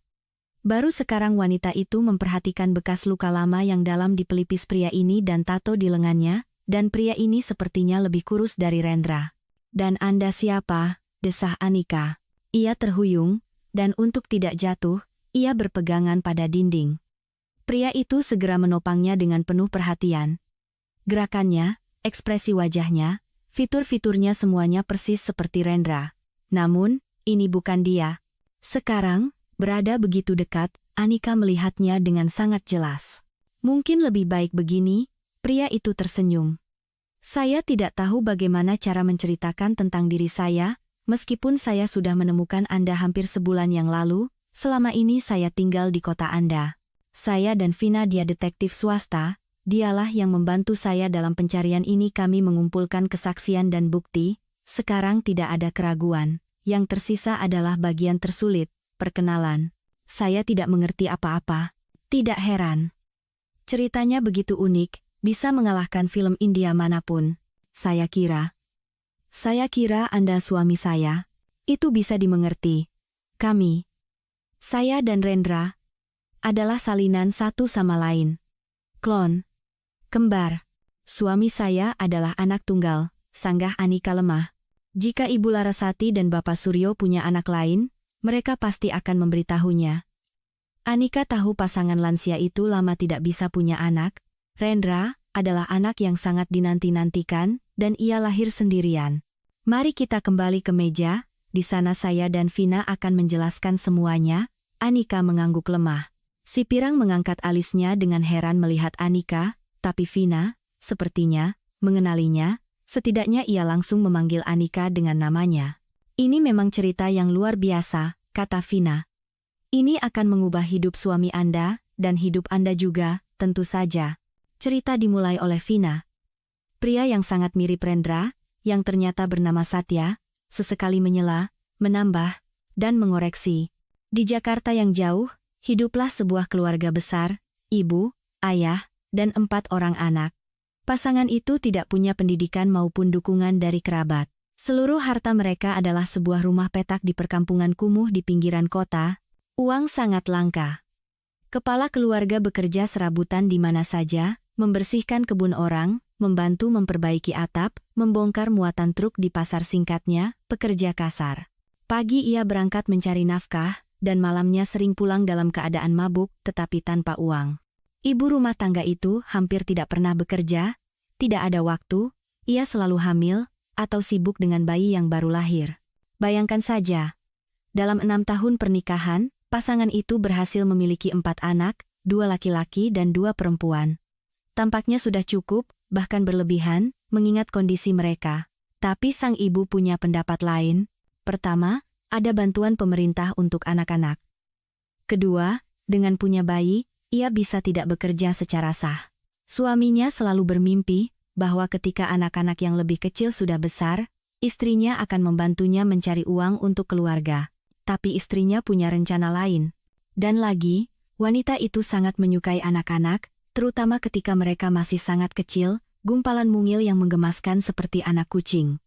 Baru sekarang wanita itu memperhatikan bekas luka lama yang dalam di pelipis pria ini dan tato di lengannya, dan pria ini sepertinya lebih kurus dari Rendra. Dan Anda siapa? Desah Anika. Ia terhuyung, dan untuk tidak jatuh, ia berpegangan pada dinding. Pria itu segera menopangnya dengan penuh perhatian. Gerakannya, ekspresi wajahnya, fitur-fiturnya semuanya persis seperti Rendra. Namun, ini bukan dia. Sekarang, berada begitu dekat, Anika melihatnya dengan sangat jelas. Mungkin lebih baik begini, pria itu tersenyum. Saya tidak tahu bagaimana cara menceritakan tentang diri saya, meskipun saya sudah menemukan Anda hampir sebulan yang lalu, selama ini saya tinggal di kota Anda. Saya dan Vina dia detektif swasta, dialah yang membantu saya dalam pencarian ini. Kami mengumpulkan kesaksian dan bukti, sekarang tidak ada keraguan. Yang tersisa adalah bagian tersulit, perkenalan. Saya tidak mengerti apa-apa. Tidak heran. Ceritanya begitu unik, bisa mengalahkan film India manapun. Saya kira Anda suami saya. Itu bisa dimengerti. Kami, saya dan Rendra, adalah salinan satu sama lain. Klon. Kembar. Suami saya adalah anak tunggal, sanggah Anika lemah. Jika Ibu Larasati dan Bapak Suryo punya anak lain, mereka pasti akan memberitahunya. Anika tahu pasangan lansia itu lama tidak bisa punya anak. Rendra adalah anak yang sangat dinanti-nantikan, dan ia lahir sendirian. Mari kita kembali ke meja, di sana saya dan Vina akan menjelaskan semuanya. Anika mengangguk lemah. Si Pirang mengangkat alisnya dengan heran melihat Anika, tapi Vina, sepertinya, mengenalinya, setidaknya ia langsung memanggil Anika dengan namanya. Ini memang cerita yang luar biasa, kata Vina. Ini akan mengubah hidup suami Anda, dan hidup Anda juga, tentu saja. Cerita dimulai oleh Vina. Pria yang sangat mirip Rendra, yang ternyata bernama Satya, sesekali menyela, menambah, dan mengoreksi. Di Jakarta yang jauh, hiduplah sebuah keluarga besar, ibu, ayah, dan 4 orang anak. Pasangan itu tidak punya pendidikan maupun dukungan dari kerabat. Seluruh harta mereka adalah sebuah rumah petak di perkampungan kumuh di pinggiran kota. Uang sangat langka. Kepala keluarga bekerja serabutan di mana saja, membersihkan kebun orang, membantu memperbaiki atap, membongkar muatan truk di pasar. Singkatnya, pekerja kasar. Pagi ia berangkat mencari nafkah, dan malamnya sering pulang dalam keadaan mabuk tetapi tanpa uang. Ibu rumah tangga itu hampir tidak pernah bekerja, tidak ada waktu, ia selalu hamil, atau sibuk dengan bayi yang baru lahir. Bayangkan saja, dalam 6 tahun pernikahan, pasangan itu berhasil memiliki 4 anak, 2 laki-laki dan 2 perempuan. Tampaknya sudah cukup, bahkan berlebihan, mengingat kondisi mereka. Tapi sang ibu punya pendapat lain. Pertama, ada bantuan pemerintah untuk anak-anak. Kedua, dengan punya bayi, ia bisa tidak bekerja secara sah. Suaminya selalu bermimpi bahwa ketika anak-anak yang lebih kecil sudah besar, istrinya akan membantunya mencari uang untuk keluarga. Tapi istrinya punya rencana lain. Dan lagi, wanita itu sangat menyukai anak-anak, terutama ketika mereka masih sangat kecil, gumpalan mungil yang menggemaskan seperti anak kucing.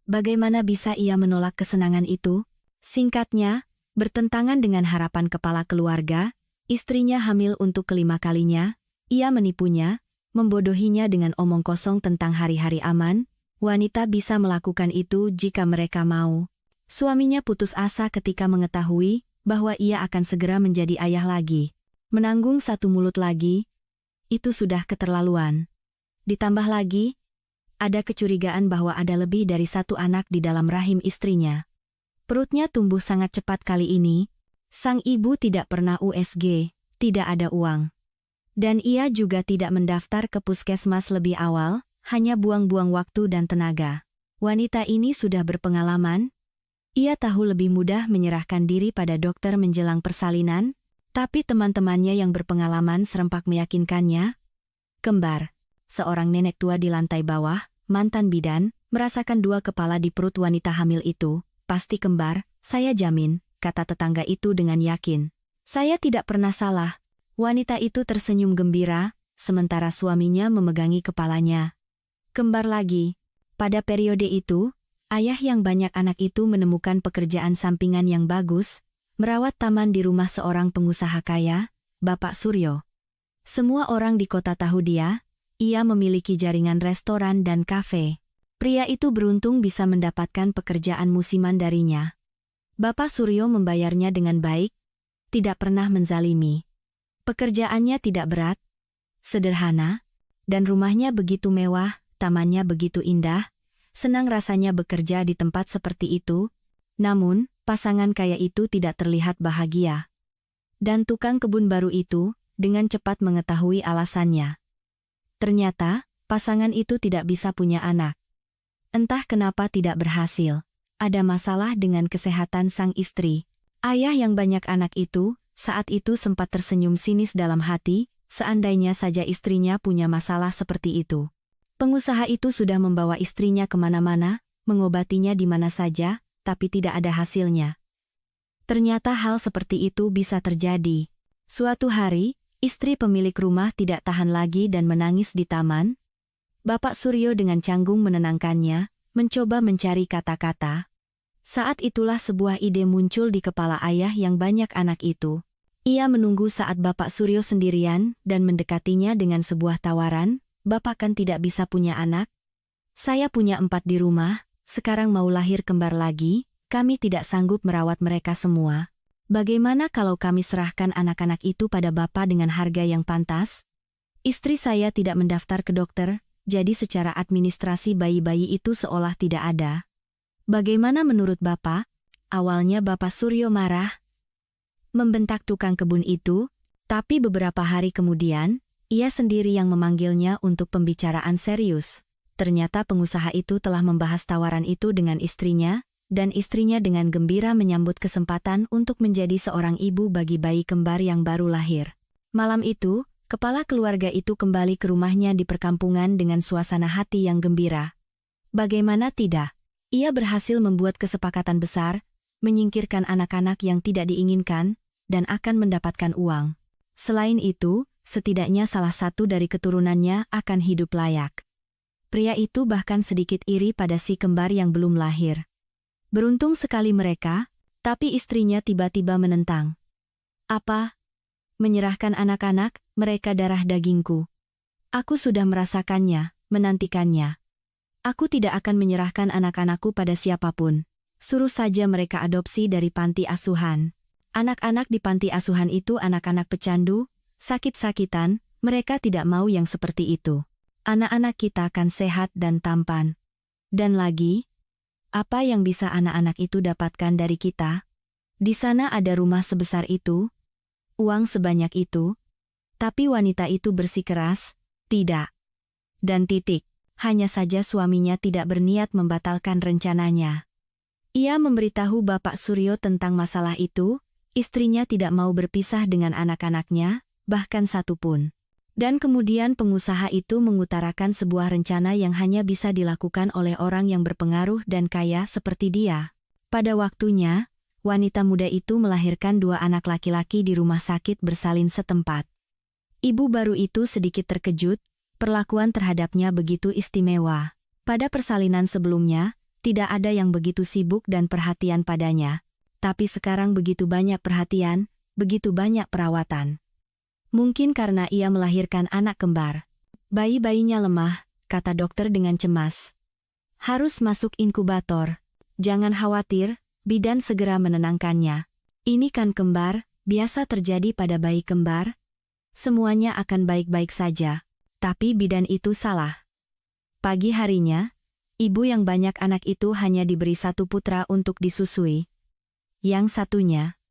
Bagaimana bisa ia menolak kesenangan itu? Singkatnya, bertentangan dengan harapan kepala keluarga, istrinya hamil untuk kelima kalinya, ia menipunya, membodohinya dengan omong kosong tentang hari-hari aman. Wanita bisa melakukan itu jika mereka mau. Suaminya putus asa ketika mengetahui bahwa ia akan segera menjadi ayah lagi. Menanggung satu mulut lagi, itu sudah keterlaluan. Ditambah lagi, ada kecurigaan bahwa ada lebih dari 1 anak di dalam rahim istrinya. Perutnya tumbuh sangat cepat kali ini. Sang ibu tidak pernah USG, tidak ada uang. Dan ia juga tidak mendaftar ke puskesmas lebih awal, hanya buang-buang waktu dan tenaga. Wanita ini sudah berpengalaman. Ia tahu lebih mudah menyerahkan diri pada dokter menjelang persalinan, tapi teman-temannya yang berpengalaman serempak meyakinkannya. Kembar, seorang nenek tua di lantai bawah, mantan bidan, merasakan dua kepala di perut wanita hamil itu. Pasti kembar, saya jamin, kata tetangga itu dengan yakin. Saya tidak pernah salah. Wanita itu tersenyum gembira, sementara suaminya memegangi kepalanya. Kembar lagi. Pada periode itu, ayah yang banyak anak itu menemukan pekerjaan sampingan yang bagus, merawat taman di rumah seorang pengusaha kaya, Bapak Suryo. Semua orang di kota tahu dia memiliki jaringan restoran dan kafe. Pria itu beruntung bisa mendapatkan pekerjaan musiman darinya. Bapak Suryo membayarnya dengan baik, tidak pernah menzalimi. Pekerjaannya tidak berat, sederhana, dan rumahnya begitu mewah, tamannya begitu indah, senang rasanya bekerja di tempat seperti itu. Namun, pasangan kaya itu tidak terlihat bahagia. Dan tukang kebun baru itu, dengan cepat mengetahui alasannya. Ternyata, pasangan itu tidak bisa punya anak. Entah kenapa tidak berhasil. Ada masalah dengan kesehatan sang istri. Ayah yang banyak anak itu, saat itu sempat tersenyum sinis dalam hati, seandainya saja istrinya punya masalah seperti itu. Pengusaha itu sudah membawa istrinya kemana-mana, mengobatinya di mana saja, tapi tidak ada hasilnya. Ternyata hal seperti itu bisa terjadi. Suatu hari, istri pemilik rumah tidak tahan lagi dan menangis di taman. Bapak Suryo dengan canggung menenangkannya, mencoba mencari kata-kata. Saat itulah sebuah ide muncul di kepala ayah yang banyak anak itu. Ia menunggu saat Bapak Suryo sendirian dan mendekatinya dengan sebuah tawaran, "Bapak kan tidak bisa punya anak? Saya punya 4 di rumah, sekarang mau lahir kembar lagi, kami tidak sanggup merawat mereka semua. Bagaimana kalau kami serahkan anak-anak itu pada Bapak dengan harga yang pantas? Istri saya tidak mendaftar ke dokter, jadi secara administrasi bayi-bayi itu seolah tidak ada. Bagaimana menurut Bapak?" Awalnya Bapak Suryo marah, membentak tukang kebun itu, tapi beberapa hari kemudian, ia sendiri yang memanggilnya untuk pembicaraan serius. Ternyata pengusaha itu telah membahas tawaran itu dengan istrinya, dan istrinya dengan gembira menyambut kesempatan untuk menjadi seorang ibu bagi bayi kembar yang baru lahir. Malam itu, kepala keluarga itu kembali ke rumahnya di perkampungan dengan suasana hati yang gembira. Bagaimana tidak? Ia berhasil membuat kesepakatan besar, menyingkirkan anak-anak yang tidak diinginkan, dan akan mendapatkan uang. Selain itu, setidaknya salah satu dari keturunannya akan hidup layak. Pria itu bahkan sedikit iri pada si kembar yang belum lahir. Beruntung sekali mereka, tapi istrinya tiba-tiba menentang. "Apa? Menyerahkan anak-anak, mereka darah dagingku. Aku sudah merasakannya, menantikannya. Aku tidak akan menyerahkan anak-anakku pada siapapun. Suruh saja mereka adopsi dari panti asuhan. Anak-anak di panti asuhan itu anak-anak pecandu, sakit-sakitan, mereka tidak mau yang seperti itu. Anak-anak kita akan sehat dan tampan. Dan lagi, apa yang bisa anak-anak itu dapatkan dari kita? Di sana ada rumah sebesar itu, uang sebanyak itu, tapi wanita itu bersikeras, tidak. Dan titik. Hanya saja suaminya tidak berniat membatalkan rencananya. Ia memberitahu Bapak Suryo tentang masalah itu, istrinya tidak mau berpisah dengan anak-anaknya, bahkan satu pun. Dan kemudian pengusaha itu mengutarakan sebuah rencana yang hanya bisa dilakukan oleh orang yang berpengaruh dan kaya seperti dia. Pada waktunya, wanita muda itu melahirkan 2 anak laki-laki di rumah sakit bersalin setempat. Ibu baru itu sedikit terkejut, perlakuan terhadapnya begitu istimewa. Pada persalinan sebelumnya, tidak ada yang begitu sibuk dan perhatian padanya. Tapi sekarang begitu banyak perhatian, begitu banyak perawatan. Mungkin karena ia melahirkan anak kembar. "Bayi-bayinya lemah," kata dokter dengan cemas. "Harus masuk inkubator. Jangan khawatir," bidan segera menenangkannya. "Ini kan kembar, biasa terjadi pada bayi kembar. Semuanya akan baik-baik saja." Tapi bidan itu salah. Pagi harinya, ibu yang banyak anak itu hanya diberi 1 putra untuk disusui. Yang satunya,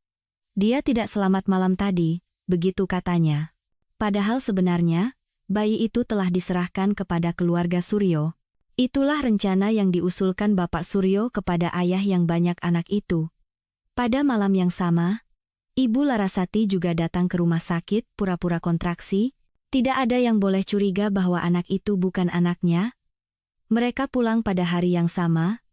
"Dia tidak selamat malam tadi," begitu katanya. Padahal sebenarnya, bayi itu telah diserahkan kepada keluarga Suryo. Itulah rencana yang diusulkan Bapak Suryo kepada ayah yang banyak anak itu. Pada malam yang sama, Ibu Larasati juga datang ke rumah sakit pura-pura kontraksi. Tidak ada yang boleh curiga bahwa anak itu bukan anaknya. Mereka pulang pada hari yang sama.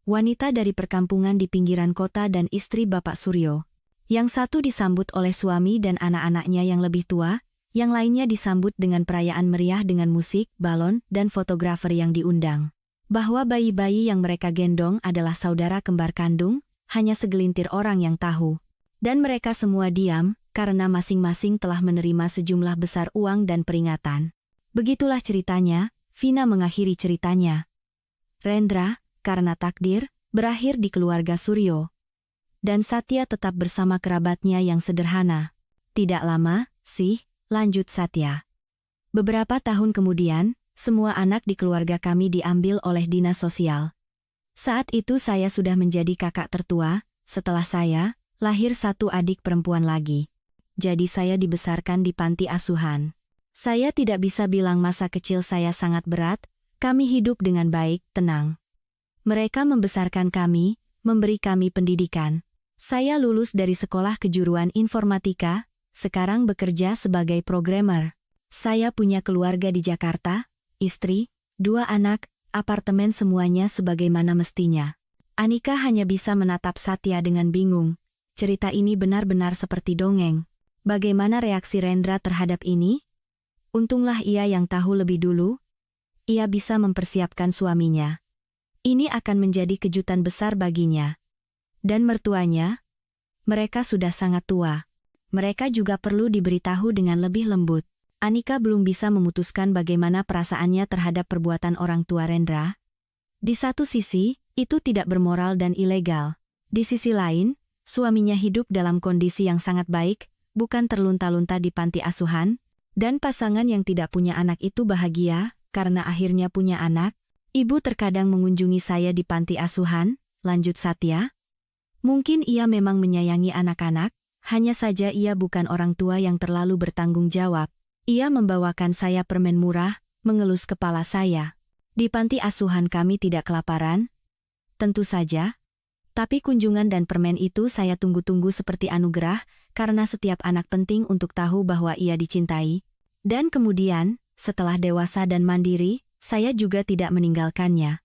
Wanita dari perkampungan di pinggiran kota dan istri Bapak Suryo. Yang satu disambut oleh suami dan anak-anaknya yang lebih tua, yang lainnya disambut dengan perayaan meriah dengan musik, balon, dan fotografer yang diundang. Bahwa bayi-bayi yang mereka gendong adalah saudara kembar kandung, hanya segelintir orang yang tahu. Dan mereka semua diam, karena masing-masing telah menerima sejumlah besar uang dan peringatan. Begitulah ceritanya, Vina mengakhiri ceritanya. Rendra, karena takdir, berakhir di keluarga Suryo. Dan Satya tetap bersama kerabatnya yang sederhana. Tidak lama, sih, lanjut Satya. Beberapa tahun kemudian, semua anak di keluarga kami diambil oleh dinas sosial. Saat itu saya sudah menjadi kakak tertua, setelah saya, lahir satu adik perempuan lagi. Jadi saya dibesarkan di panti asuhan. Saya tidak bisa bilang masa kecil saya sangat berat, kami hidup dengan baik, tenang. Mereka membesarkan kami, memberi kami pendidikan. Saya lulus dari sekolah kejuruan informatika, sekarang bekerja sebagai programmer. Saya punya keluarga di Jakarta, istri, 2 anak, apartemen semuanya sebagaimana mestinya. Anika hanya bisa menatap Satya dengan bingung. Cerita ini benar-benar seperti dongeng. Bagaimana reaksi Rendra terhadap ini? Untunglah ia yang tahu lebih dulu. Ia bisa mempersiapkan suaminya. Ini akan menjadi kejutan besar baginya. Dan mertuanya? Mereka sudah sangat tua. Mereka juga perlu diberitahu dengan lebih lembut. Anika belum bisa memutuskan bagaimana perasaannya terhadap perbuatan orang tua Rendra. Di satu sisi, itu tidak bermoral dan ilegal. Di sisi lain, suaminya hidup dalam kondisi yang sangat baik, bukan terlunta-lunta di panti asuhan, dan pasangan yang tidak punya anak itu bahagia, karena akhirnya punya anak. Ibu terkadang mengunjungi saya di panti asuhan, lanjut Satya. Mungkin ia memang menyayangi anak-anak, hanya saja ia bukan orang tua yang terlalu bertanggung jawab. Ia membawakan saya permen murah, mengelus kepala saya. Di panti asuhan kami tidak kelaparan. Tentu saja. Tapi kunjungan dan permen itu saya tunggu-tunggu seperti anugerah, karena setiap anak penting untuk tahu bahwa ia dicintai. Dan kemudian, setelah dewasa dan mandiri, saya juga tidak meninggalkannya.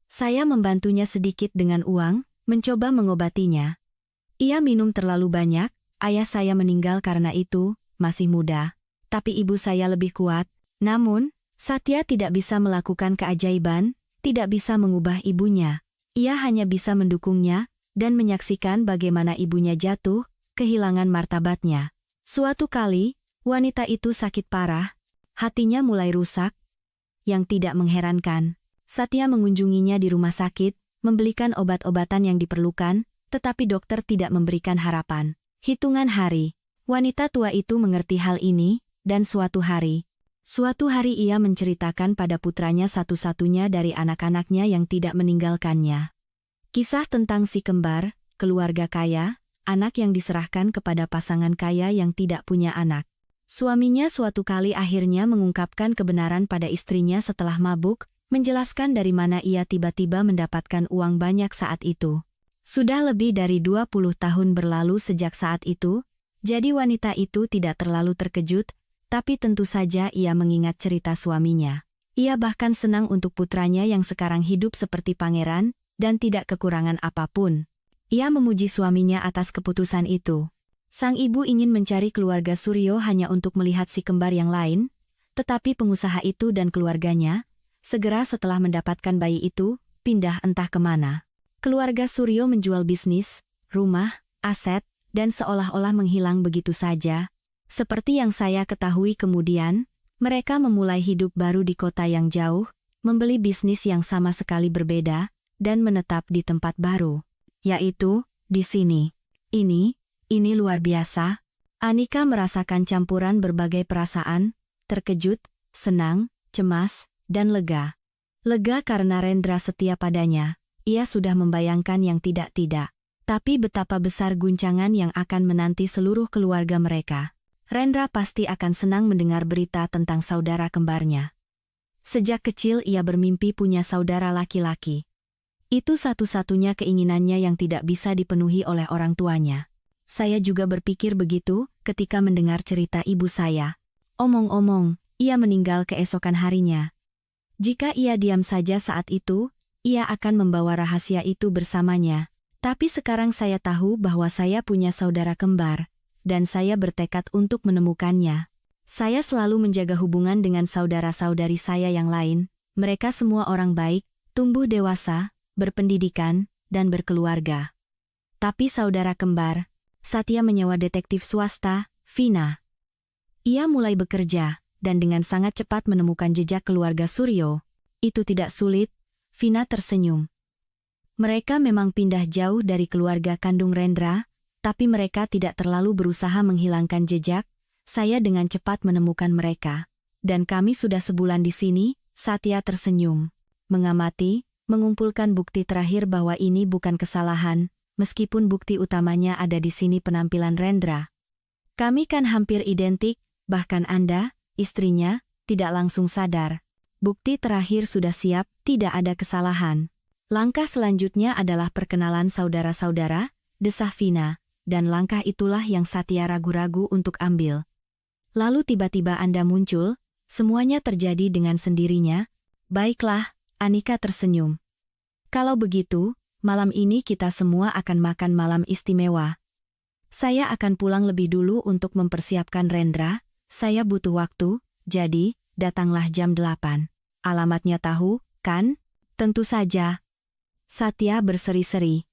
Saya membantunya sedikit dengan uang, mencoba mengobatinya. Ia minum terlalu banyak, ayah saya meninggal karena itu, masih muda. Tapi ibu saya lebih kuat. Namun, Satya tidak bisa melakukan keajaiban, tidak bisa mengubah ibunya. Ia hanya bisa mendukungnya, dan menyaksikan bagaimana ibunya jatuh, kehilangan martabatnya. Suatu kali, wanita itu sakit parah, hatinya mulai rusak. Yang tidak mengherankan, Satya mengunjunginya di rumah sakit, membelikan obat-obatan yang diperlukan, tetapi dokter tidak memberikan harapan. Hitungan hari, wanita tua itu mengerti hal ini, dan suatu hari ia menceritakan pada putranya satu-satunya dari anak-anaknya yang tidak meninggalkannya. Kisah tentang si kembar, keluarga kaya, anak yang diserahkan kepada pasangan kaya yang tidak punya anak. Suaminya suatu kali akhirnya mengungkapkan kebenaran pada istrinya setelah mabuk, menjelaskan dari mana ia tiba-tiba mendapatkan uang banyak saat itu. Sudah lebih dari 20 tahun berlalu sejak saat itu, jadi wanita itu tidak terlalu terkejut, tapi tentu saja ia mengingat cerita suaminya. Ia bahkan senang untuk putranya yang sekarang hidup seperti pangeran, dan tidak kekurangan apapun. Ia memuji suaminya atas keputusan itu. Sang ibu ingin mencari keluarga Suryo hanya untuk melihat si kembar yang lain, tetapi pengusaha itu dan keluarganya, segera setelah mendapatkan bayi itu, pindah entah kemana. Keluarga Suryo menjual bisnis, rumah, aset, dan seolah-olah menghilang begitu saja. Seperti yang saya ketahui kemudian, mereka memulai hidup baru di kota yang jauh, membeli bisnis yang sama sekali berbeda, dan menetap di tempat baru. Yaitu, di sini. Ini luar biasa. Anika merasakan campuran berbagai perasaan, terkejut, senang, cemas, dan lega. Lega karena Rendra setia padanya. Ia sudah membayangkan yang tidak-tidak. Tapi betapa besar guncangan yang akan menanti seluruh keluarga mereka. Rendra pasti akan senang mendengar berita tentang saudara kembarnya. Sejak kecil ia bermimpi punya saudara laki-laki. Itu satu-satunya keinginannya yang tidak bisa dipenuhi oleh orang tuanya. Saya juga berpikir begitu ketika mendengar cerita ibu saya. Omong-omong, ia meninggal keesokan harinya. Jika ia diam saja saat itu, ia akan membawa rahasia itu bersamanya. Tapi sekarang saya tahu bahwa saya punya saudara kembar, dan saya bertekad untuk menemukannya. Saya selalu menjaga hubungan dengan saudara-saudari saya yang lain. Mereka semua orang baik, tumbuh dewasa, berpendidikan, dan berkeluarga. Tapi saudara kembar, Satya menyewa detektif swasta, Vina. Ia mulai bekerja, dan dengan sangat cepat menemukan jejak keluarga Suryo. Itu tidak sulit, Vina tersenyum. Mereka memang pindah jauh dari keluarga kandung Rendra, tapi mereka tidak terlalu berusaha menghilangkan jejak. Saya dengan cepat menemukan mereka. Dan kami sudah sebulan di sini, Satya tersenyum. Mengamati, mengumpulkan bukti terakhir bahwa ini bukan kesalahan, meskipun bukti utamanya ada di sini penampilan Rendra. Kami kan hampir identik, bahkan Anda, istrinya, tidak langsung sadar. Bukti terakhir sudah siap, tidak ada kesalahan. Langkah selanjutnya adalah perkenalan saudara-saudara, desah Vina, dan langkah itulah yang Satya ragu-ragu untuk ambil. Lalu tiba-tiba Anda muncul, semuanya terjadi dengan sendirinya. Baiklah, Anika tersenyum. Kalau begitu, malam ini kita semua akan makan malam istimewa. Saya akan pulang lebih dulu untuk mempersiapkan Rendra, saya butuh waktu, jadi, datanglah jam 8. Alamatnya tahu, kan? Tentu saja. Satya berseri-seri.